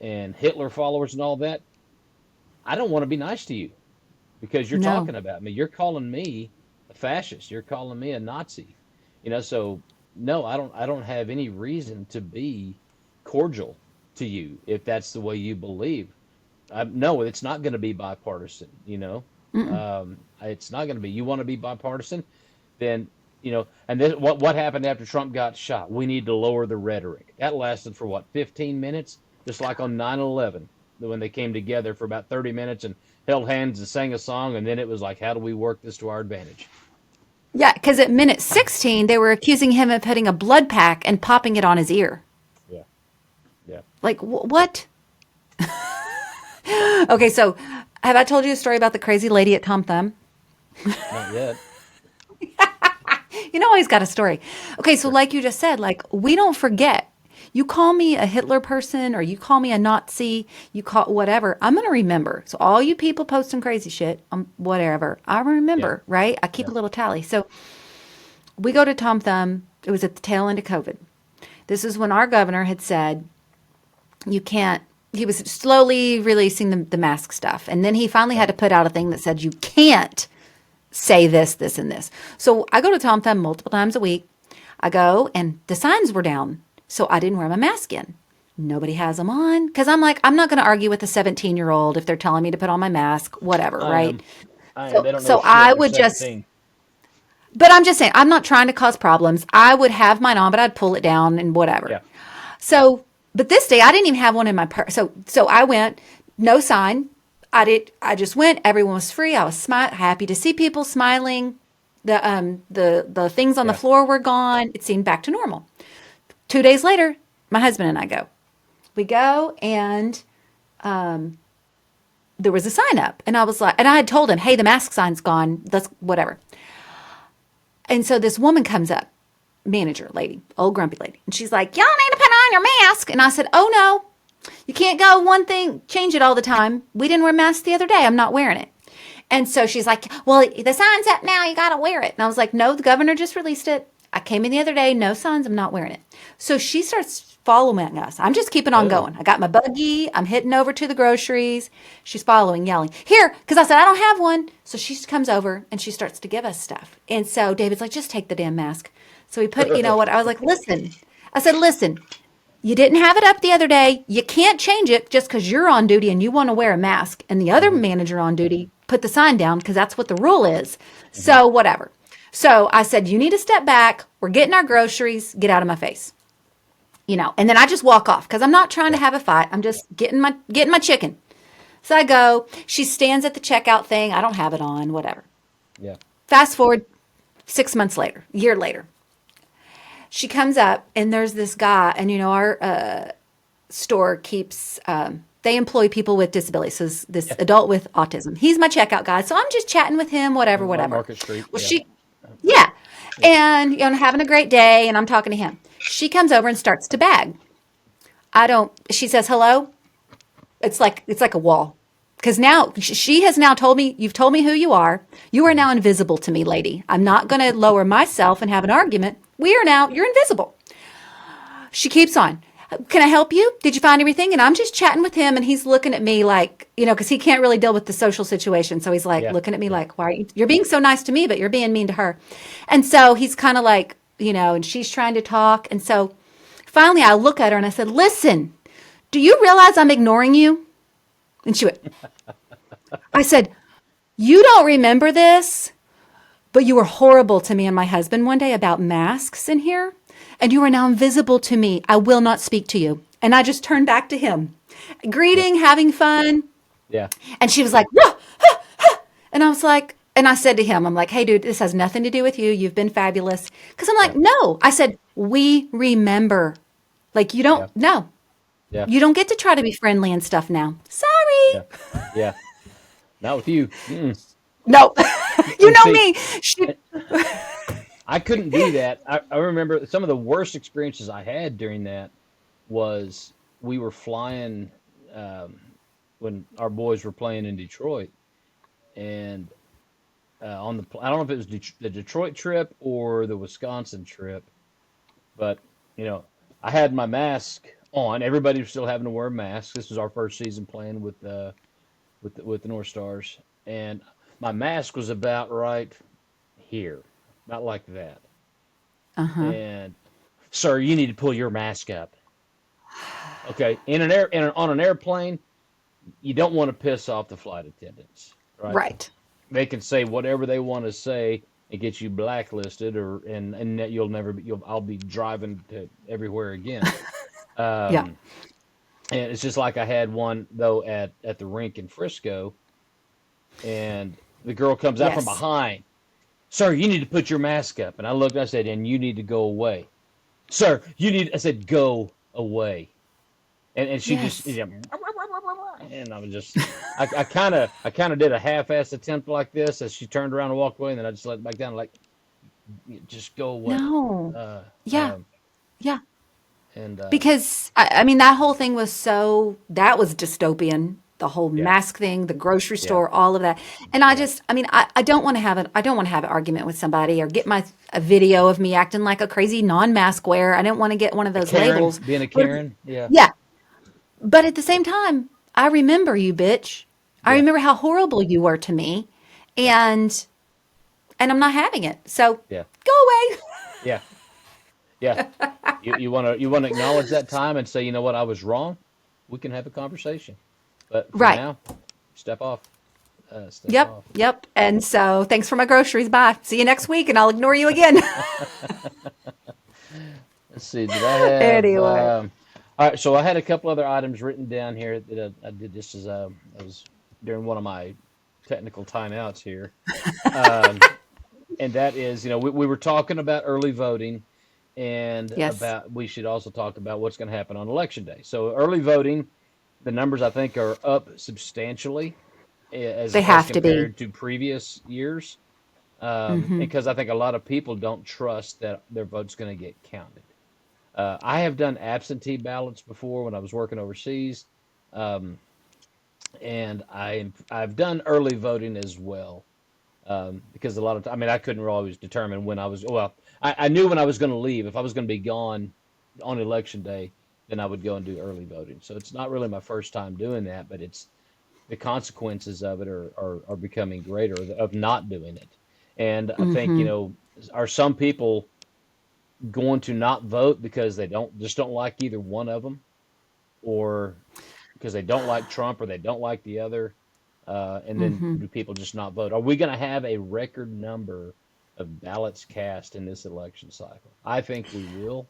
and Hitler followers and all that. I don't want to be nice to you because you're No. talking about me. You're calling me a fascist. You're calling me a Nazi. So no, I don't have any reason to be cordial to you if that's the way you believe. No, it's not going to be bipartisan. Mm-mm. It's not going to be. You want to be bipartisan, then And then what happened after Trump got shot? We need to lower the rhetoric. That lasted for what, 15 minutes? just like on 9/11 when they came together for about 30 minutes and held hands and sang a song, and then it was like, how do we work this to our advantage? Yeah, because at minute 16, they were accusing him of putting a blood pack and popping it on his ear. Yeah, yeah, Like, what? Okay, so have I told you a story about the crazy lady at Tom Thumb? not yet. You know, he's got a story. Okay, so Sure. like you just said, like, we don't forget. You call me a Hitler person or you call me a Nazi, you call whatever, I'm going to remember. So all you people posting crazy shit, whatever, I Yeah, remember, right? I keep yeah, a little tally. So we go to Tom Thumb. It was at the tail end of COVID. This is when our governor had said, you can't, he was slowly releasing the mask stuff. And then he finally yeah. had to put out a thing that said, you can't say this, this, and this. So I go to Tom Thumb multiple times a week. I go and the signs were down. So I didn't wear my mask in. Nobody has them on because I'm like, I'm not going to argue with a 17-year-old if they're telling me to put on my mask, whatever, I right? am. I am. So, They don't know so shit. I They're would just, 17. but I'm just saying, I'm not trying to cause problems. I would have mine on, but I'd pull it down and whatever. Yeah. So, but this day I didn't even have one in my purse. So I went, no sign. I just went. Everyone was free. I was happy to see people smiling. The things on the Yeah. floor were gone. It seemed back to normal. 2 days later, my husband and I go. We go and there was a sign up, and I was like, and I had told him, hey, the mask sign's gone. That's whatever. And so this woman comes up, manager lady, old grumpy lady, and she's like, y'all need to put on your mask. And I said, oh no, you can't go one thing, change it all the time. We didn't wear masks the other day. I'm not wearing it. And so she's like, well, the sign's up now. You got to wear it. And I was like, no, the governor just released it. I came in the other day. No signs. I'm not wearing it. So she starts following us. I'm just keeping on Oh. going. I got my buggy. I'm hitting over to the groceries. She's following, yelling, here, because I said, I don't have one. So she comes over and she starts to give us stuff. And so David's like, just take the damn mask. So we put, you know what? I was like, listen. I said, listen, you didn't have it up the other day. You can't change it just because you're on duty and you want to wear a mask. And the other Hmm. manager on duty put the sign down because that's what the rule is. Hmm. So, whatever. So I said, you need to step back. We're getting our groceries. Get out of my face. You know, and then I just walk off because I'm not trying to Yeah. have a fight. I'm just getting my chicken. So I go. She stands at the checkout thing. I don't have it on, whatever. Yeah. Fast forward 6 months later, a year later. She comes up and there's this guy, and you know, our store keeps they employ people with disabilities. So this Yeah. adult with autism. He's my checkout guy. So I'm just chatting with him, whatever, On whatever. Market Street. Well, Yeah. yeah. Yeah. And you know, having a great day, and I'm talking to him. She comes over and starts to bag. I don't. She says hello. It's like a wall. Because now she has now told me, you've told me who you are. You are Hmm. now invisible to me, lady. I'm not going to lower myself and have an argument. You're invisible. She keeps on. Can I help you? Did you find everything? And I'm just chatting with him, and he's looking at me like, you know, because he can't really deal with the social situation. So he's like Yeah. looking at me Yeah. like, why are you're being so nice to me, but you're being mean to her. And so he's kind of like, you know, and she's trying to talk. And so finally I look at her and I said, listen, do you realize I'm ignoring you? And she went, I said, you don't remember this, but you were horrible to me and my husband one day about masks in here, and you are now invisible to me. I will not speak to you. And I just turned back to him, Yeah. greeting, having fun. Yeah. And she was like, "Wah, huh, huh." And I was like, and I said to him, I'm like, hey, dude, this has nothing to do with you. You've been fabulous. Because I'm like, Yeah. no. I said, we remember. Like, you Yeah. don't, no, Yeah. you don't get to try to be friendly and stuff now. Yeah. Sorry. Yeah. Not with you. Mm-mm. No, you And know see, me. She, I couldn't do that. I remember some of the worst experiences I had during that was we were flying um, when our boys were playing in Detroit, and on I don't know if it was the Detroit trip or the Wisconsin trip, but you know, I had my mask on. Everybody was still having to wear masks. This was our first season playing with the North Stars, and my mask was about right here, not like that. uh-huh. And sir, you need to pull your mask up. Okay, on an airplane, you don't want to piss off the flight attendants, right? Right. They can say whatever they want to say and get you blacklisted, and that you'll never be. I'll be driving to everywhere again. Yeah. Um, And it's just like I had one though at the rink in Frisco, and the girl comes out from Yes. behind. Sir, you need to put your mask up. And I looked, I said, and you need to go away. Sir, you need, I said, go away. And she just, Yes. yeah, and I was just, I kind of did a half-assed attempt like this as she turned around and walked away, and then I just let it back down, like, just go away. No. Uh, Yeah. um, Yeah. and Because I mean that whole thing was so that was dystopian. The whole yeah, mask thing, the grocery yeah, store, all of that. And I yeah. just, I mean, I don't want to have I don't want to have an argument with somebody or get a video of me acting like a crazy non-mask wearer. I didn't want to get one of A those Karen, labels. being a But Karen, yeah, yeah, but at the same time, I remember you, bitch. I yeah, remember how horrible you were to me, yeah, and I'm not having it. So yeah, go away. yeah, yeah. You want to acknowledge that time and say, you know what, I was wrong. We can have a conversation, but for Right. now, step off. Step Yep. off. Yep. And so thanks for my groceries. Bye. See you next week, and I'll ignore you again. Let's see. Did I have? Anyway. All right. So I had a couple other items written down here that I did just as I was during one of my technical timeouts here, um, and that is, we were talking about early voting, and Yes. about we should also talk about what's going to happen on election day. So early voting, the numbers I think are up substantially They as have to be. compared to previous years, Hmm. because I think a lot of people don't trust that their vote's going to get counted. I have done absentee ballots before when I was working overseas, um, and I've done early voting as well, because a lot of I mean I couldn't always determine when I was well I knew when I was going to leave. If I was going to be gone on election day, then I would go and do early voting. So it's not really my first time doing that, but it's the consequences of it are becoming greater of not doing it. And I think, Hmm. are some people going to not vote because they don't like either one of them, or because they don't like Trump or they don't like the other, and then Hmm. do people just not vote? Are we going to have a record number of ballots cast in this election cycle? I think we will.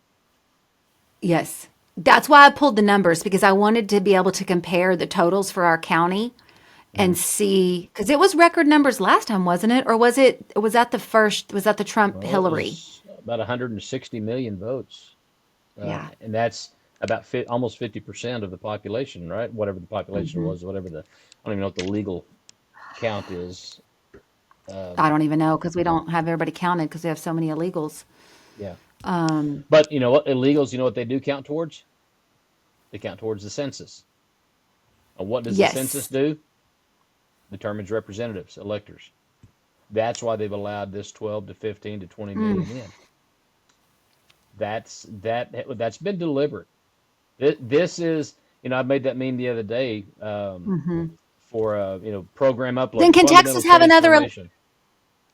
Yes. That's why I pulled the numbers because I wanted to be able to compare the totals for our county Mhm. and see because it was record numbers last time, wasn't it? Or was that the first was that the Trump Well, it Hillary? was about 160 million votes, Yeah. and that's about almost 50% of the population, right? Whatever the population Hmm. was, whatever I don't even know what the legal count is. I Um, don't even know because we don't have everybody counted because we have so many illegals. yeah, Um, but you know what? Illegals, you know what they do count towards? They count towards the census. And what does the census yes. do? Determines representatives, electors. That's why they've allowed this 12 to 15 to 20 Mm, million in. That's been deliberate. This is, I made that meme the other day, hmm. for program Then upload, can fundamental Texas have another? transformation.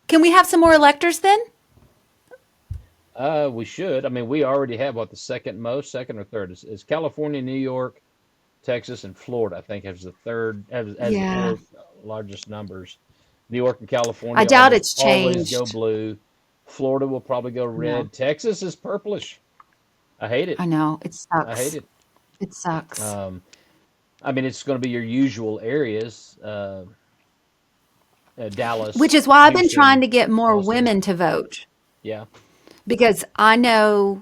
Can we have some more electors then? We should. I mean, we already have what, the second most, second or third is California, New York, Texas, and Florida. I think has the third, has the Yeah. four largest numbers. New York and I California doubt almost it's always go changed. blue. Florida will probably go No, red. Texas is purplish. I hate it. I know. It I hate sucks. it. It sucks. Um, I mean, it's going to be your usual areas: Which Dallas, is why I've been trying Houston, to get more Austin. women to vote Yeah, because I know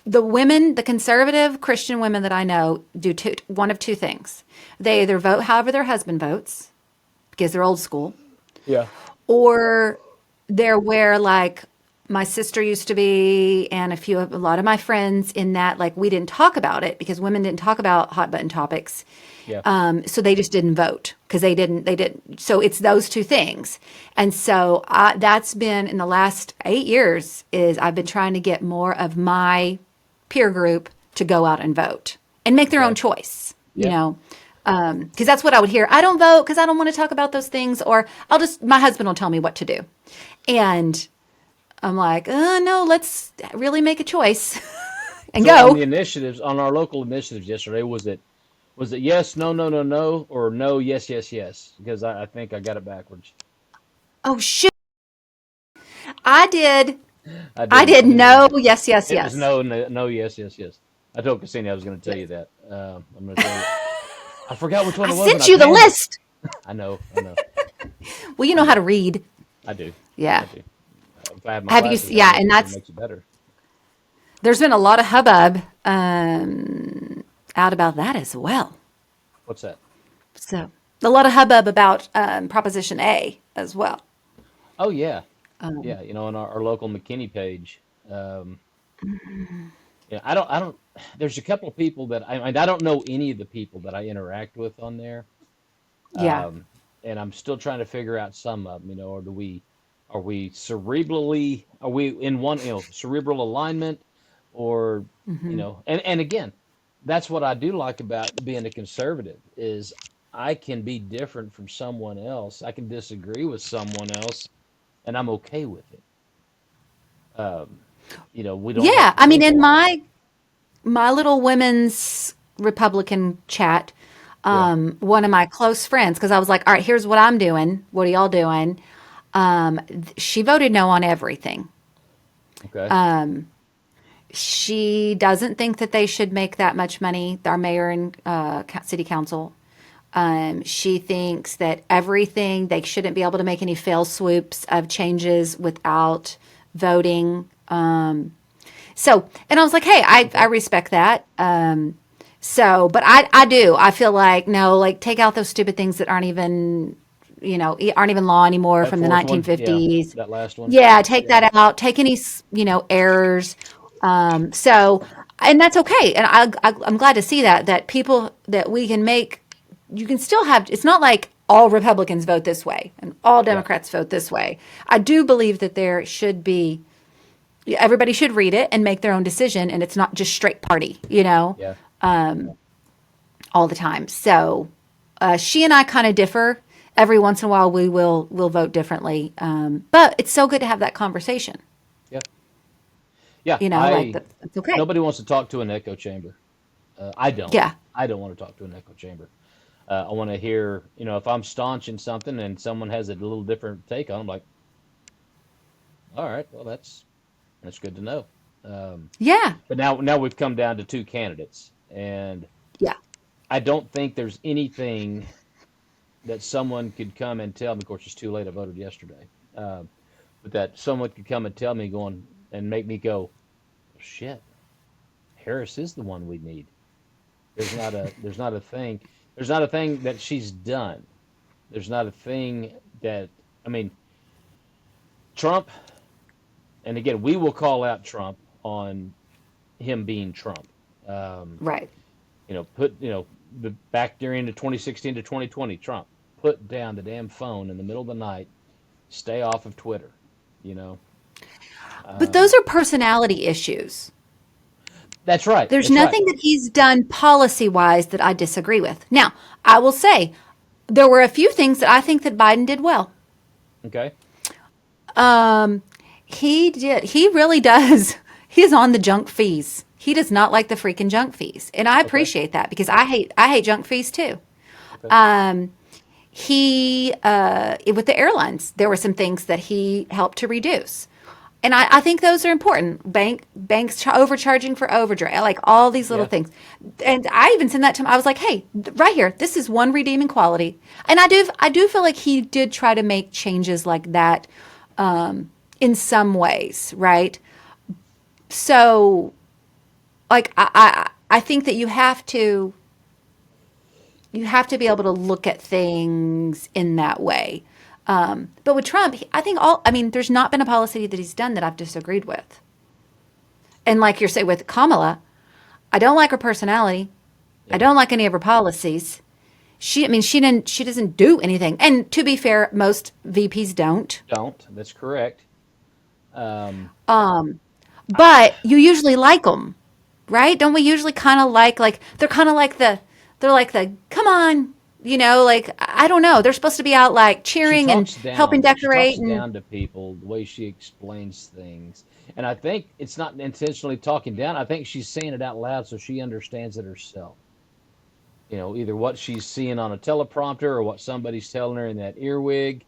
the women, the conservative Christian women that I know do one of two things. They either vote however their husband votes because they're old school, yeah, or they're where like my sister used to be and a lot of my friends in that like we didn't talk about it because women didn't talk about hot button topics. yeah, So they just didn't vote because they didn't. So it's those two things. And so that's been in the last 8 years is I've been trying to get more of my peer group to go out and vote and make their own okay, choice, you yeah, know, because that's what I would hear. I don't vote because I don't want to talk about those things, or my husband will tell me what to do. And I'm like, no, let's really make a choice and So on the go. initiatives, on our local initiatives yesterday, was it yes, no, no, no, no, or no, yes, yes, yes? Because I think I got it backwards. Oh, shoot. I did. I I didn't. did I didn't no, either. yes, yes, It was yes. no, no, no, yes, yes, yes. I told Cassini I was going to tell you that. I'm going to tell you. I forgot which one I it was, and sent I you the panicked. list. I know, Well, you I know how know. to read. I do, I Yeah. do. If I had my Have you? glasses Yeah, on, and it that's makes it better. there's been a lot of hubbub out about that as well. What's that? So a lot of hubbub about Proposition A as well. Oh yeah, Um, yeah. On our local McKinney page. Um, yeah, I don't. There's a couple of people that I don't know any of the people that I interact with on there. yeah. Um, and I'm still trying to figure out some of them, or are we cerebrally, are we in one, cerebral alignment, or, and again, that's what I do like about being a conservative is I can be different from someone else. I can disagree with someone else, and I'm okay with it. Um, we don't have Yeah. to I mean, think in alike. my little women's Republican chat, Yeah. one of my close friends, because I was like, all right, here's what I'm doing. What are y'all doing? She voted no on everything. Okay. She doesn't think that they should make that much money, our mayor and city council. She thinks that everything, they shouldn't be able to make any fail swoops of changes without voting. And I was like, hey, I Okay. respect that. But I do. I feel like, no, like take out those stupid things that aren't even law anymore That from the fourth one. Yeah. 1950s. That last one. Yeah, take Yeah. that out. Take any, errors. So, and that's okay. And I'm glad to see that people that we can make, you can still have, it's not like all Republicans vote this way and all Yeah. Democrats vote this way. I do believe that there should be, everybody should read it and make their own decision. And it's not just straight party, Yeah. all the time. So, she and I kind of differ. Every once in a while, we'll vote differently. But it's so good to have that conversation. Yeah. Yeah. Like that's okay. Nobody wants to talk to an echo chamber. I don't. Yeah. I don't want to talk to an echo chamber. I want to hear, if I'm staunch in something and someone has a little different take on, it, I'm like, all right, well, that's good to know. Um, Yeah. but now we've come down to two candidates, and Yeah. I don't think there's anything that someone could come and tell me. Of course, it's too late. I voted yesterday, but that someone could come and tell me, going and make me go, shit, Harris is the one we need. There's not a thing that she's done. There's not a thing that I mean Trump, and again we will call out Trump on him being Trump. Um, Right. put the back during the 2016 to 2020 Trump put down the damn phone in the middle of the night, stay off of Twitter. You know, But those um, are personality issues. that's right. There's That's right. nothing that he's done policy wise that I disagree with. Now, I will say there were a few things that I think that Biden did well. Okay. He did. He really does. He's on the junk fees. He does not like the freaking junk fees. And I Okay. appreciate that because I hate junk fees too. Okay. He with the airlines, there were some things that he helped to reduce. And I think those are important. Banks overcharging for overdraft, like all these little Yeah. things. And I even sent that to him. I was like, "Hey, right here, this is one redeeming quality." And I do feel like he did try to make changes like that in some ways, right? So, like I think that you have to be able to look at things in that way. But with Trump, I think I mean, there's not been a policy that he's done that I've disagreed with. And like you're saying with Kamala, I don't like her personality. I Yeah. don't like any of her policies. I mean, she doesn't do anything. And to be fair, most VPs don't. Don't. That's correct. Um, But you usually like them, right? Don't we usually kind of like they're like the come on, like I don't know. They're supposed to be out like she cheering and talks helping down. She decorate talks and down to people the way she explains things, and I think it's not intentionally talking down. I think she's saying it out loud so she understands it herself. Either what she's seeing on a teleprompter or what somebody's telling her in that earwig.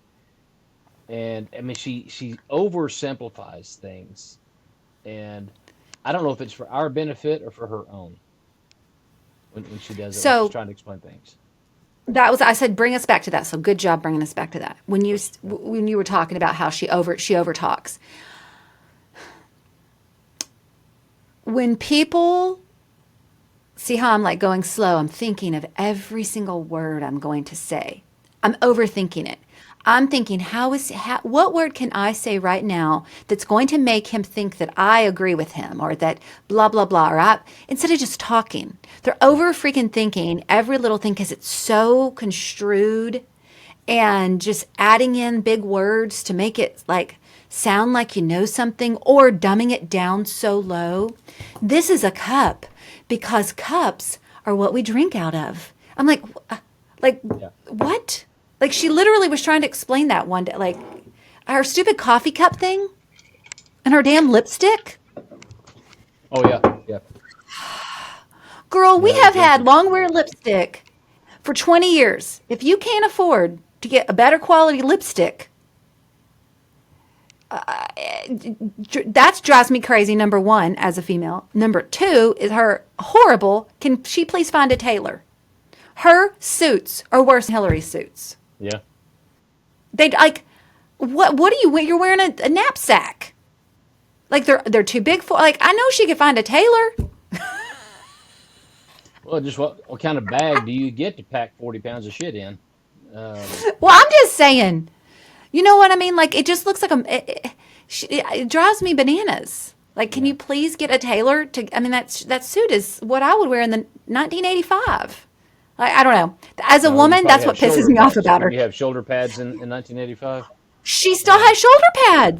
And I mean, she oversimplifies things, and I don't know if it's for our benefit or for her own. when she does it when she's So trying to explain things. that was I said bring us back to that. So good job bringing us back to that. When you were talking about how she over talks. When people see how I'm like going slow, I'm thinking of every single word I'm going to say. I'm overthinking it. I'm thinking, what word can I say right now that's going to make him think that I agree with him or that blah, blah, blah, instead of just talking. They're Yeah, over freaking thinking every little thing because it's so construed and just adding in big words to make it like sound like you know something or dumbing it down so low. This is a cup because cups are what we drink out of. I'm like yeah. what? Like she literally was trying to explain that one day, like her stupid coffee cup thing and her damn lipstick. Oh yeah, yeah. Girl, we Yeah, the have had drinking. long wear lipstick for 20 years. If you can't afford to get a better quality lipstick, that drives me crazy. Number one, as a female. Number two is her horrible. Can she please find a tailor? Her suits are worse than Hillary's suits. Yeah. They like what? What are you? You're wearing a knapsack. Like they're too big for. Like I know she could find a tailor. Well, just what kind of bag do you get to pack 40 pounds of shit in? Um, Well, I'm just saying. You know what I mean? Like it just looks like it drives me bananas. Like, can yeah. you please get a tailor to? I mean, that suit is what I would wear in the 1985. Like, I don't know. As a No, you woman, probably that's have what pisses shoulder me off pads. about Didn't her. you have shoulder pads in 1985? She still Uh, has shoulder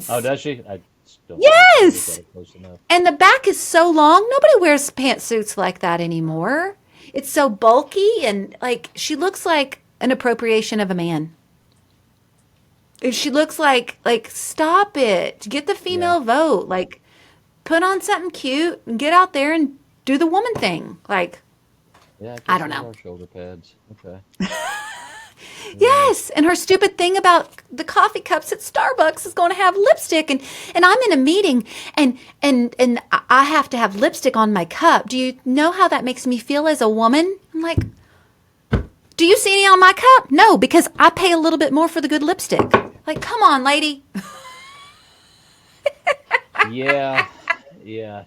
oh, pads. does she? I just don't look at Yes, it close enough. and the back is so long. Nobody wears pantsuits like that anymore. It's so bulky and like she looks like an appropriation of a man. She looks like stop it. Get the Yeah. female vote. Like put on something cute and get out there and do the woman thing. Like, Yeah, I I guess don't those know. are shoulder pads. Okay. Yeah. Yes, and her stupid thing about the coffee cups at Starbucks is going to have lipstick and I'm in a meeting and I have to have lipstick on my cup. Do you know how that makes me feel as a woman? I'm like, "Do you see any on my cup?" No, because I pay a little bit more for the good lipstick. Like, come on, lady. Yeah. Yeah.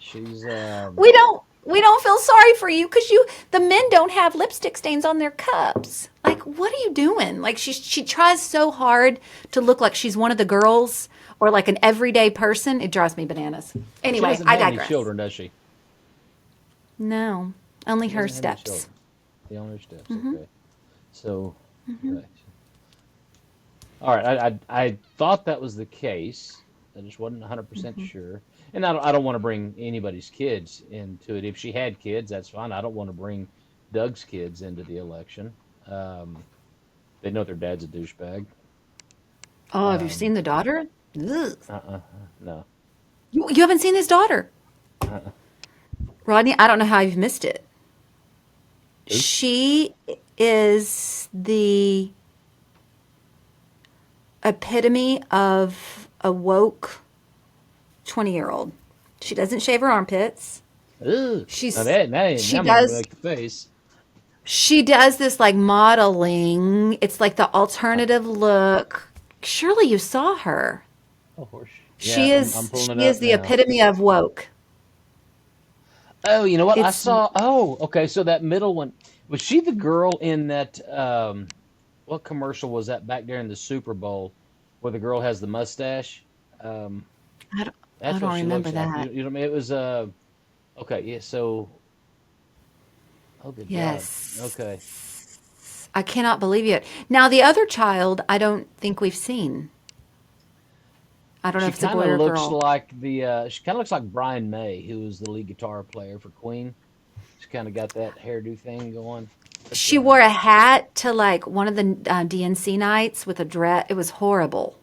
We don't feel sorry for you because the men don't have lipstick stains on their cups. Like, what are you doing? Like she tries so hard to look like she's one of the girls or like an everyday person. It drives me bananas. She Anyway, doesn't I have any digress. children, does she? No, only She her doesn't have any steps. children. The owner steps. Okay. So, okay. All right. I thought that was the case. I just wasn't 100% sure. And I don't want to bring anybody's kids into it. If she had kids, that's fine. I don't want to bring Doug's kids into the election. Um, they know their dad's a douchebag. Oh, have you Um, seen the daughter? Ugh. uh-uh, no. You haven't seen his daughter, Uh-uh. Rodney. I don't know how you've missed it. Who? She is the epitome of a woke 20-year-old. She doesn't shave her armpits. Ugh. Now She's that, that ain't, she I'm going to does make the face. she does this like modeling. It's like the Uh, alternative look. Surely you saw her. oh, horse. Yeah, She I'm is pulling it she is up the now. epitome of woke. Oh, you know what? I It's saw. Oh, okay. So that middle one, was she the girl in that? What commercial was that back there in the Super Bowl where the girl has the mustache? Um, I don't, I that's what don't she remember looks like. that. You know what I mean? It was okay. Yeah. So, oh, good God. Yes. Okay. I cannot believe it. Now the other child I don't think we've seen. I don't know She if it's a kind boy of or a looks girl. like the. She kind of looks like Brian May, who was the lead guitar player for Queen. She's kind of got that hairdo thing going. But She wore a hat to like one of the DNC nights with a dress. It was horrible.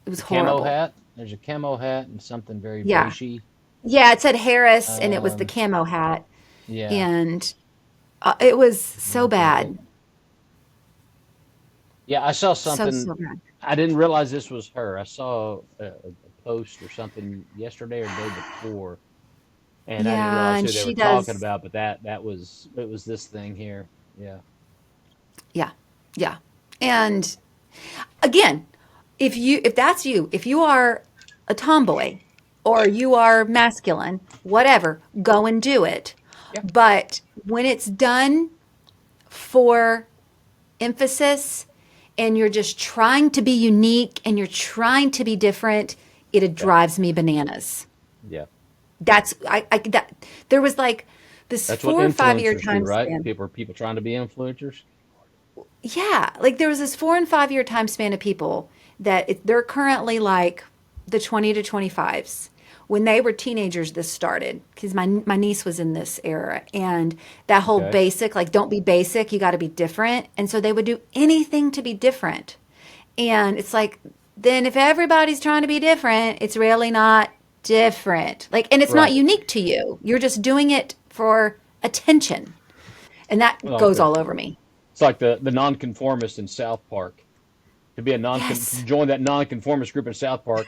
It was the camo horrible. hat. There's a camo hat and something very Yeah. beigey. Yeah, it said Harris and it was the Um, camo hat. yeah. And it was Yeah, so I'm trying to think. bad. Yeah, I saw So, something. so bad. I didn't realize this was her. I saw a post or something yesterday or day before and I didn't Yeah, realize and who they she were talking does. about. But that was it was this thing here. Yeah. Yeah, yeah. And again, if that's you, if you are a tomboy or you are masculine, whatever, go and do it. Yeah. But when it's done for emphasis and you're just trying to be unique and you're trying to be different, it Yeah. drives me bananas. Yeah. That's I that there was like this That's what 4 or 5 year influencers do, time right? span. People trying to be influencers. Yeah, like there was this 4 and 5 year time span of people that they're currently like the 20 to 25s. When they were teenagers, this started because my niece was in this era, and that whole Okay. basic, like don't be basic, you got to be different, and so they would do anything to be different. And it's like, then if everybody's trying to be different, it's really not different. Like, and it's not Right. unique to you. You're just doing it for attention, and that Like goes the all over me. it's like the nonconformist in South Park. To be a to Yes. join that nonconformist group in South Park,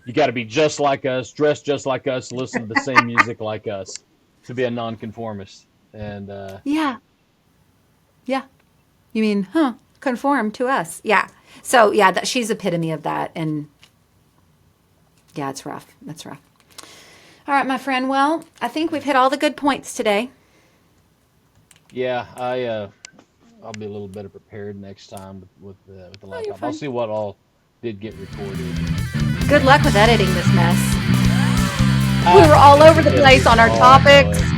you got to be just like us, dress just like us, listen to the same music like us. To be a nonconformist, and Yeah. Yeah. You mean, conform to us. Yeah. So yeah, she's epitome of that. And yeah, it's rough. That's rough. All right, my friend. Well, I think we've hit all the good points today. yeah, I'll be a little better prepared next time with the Oh, you're laptop. I'll fine. see what all did get recorded. Good luck with editing this mess. We Ah, were all over easy the place pickings. on our Oh, I know topics. it.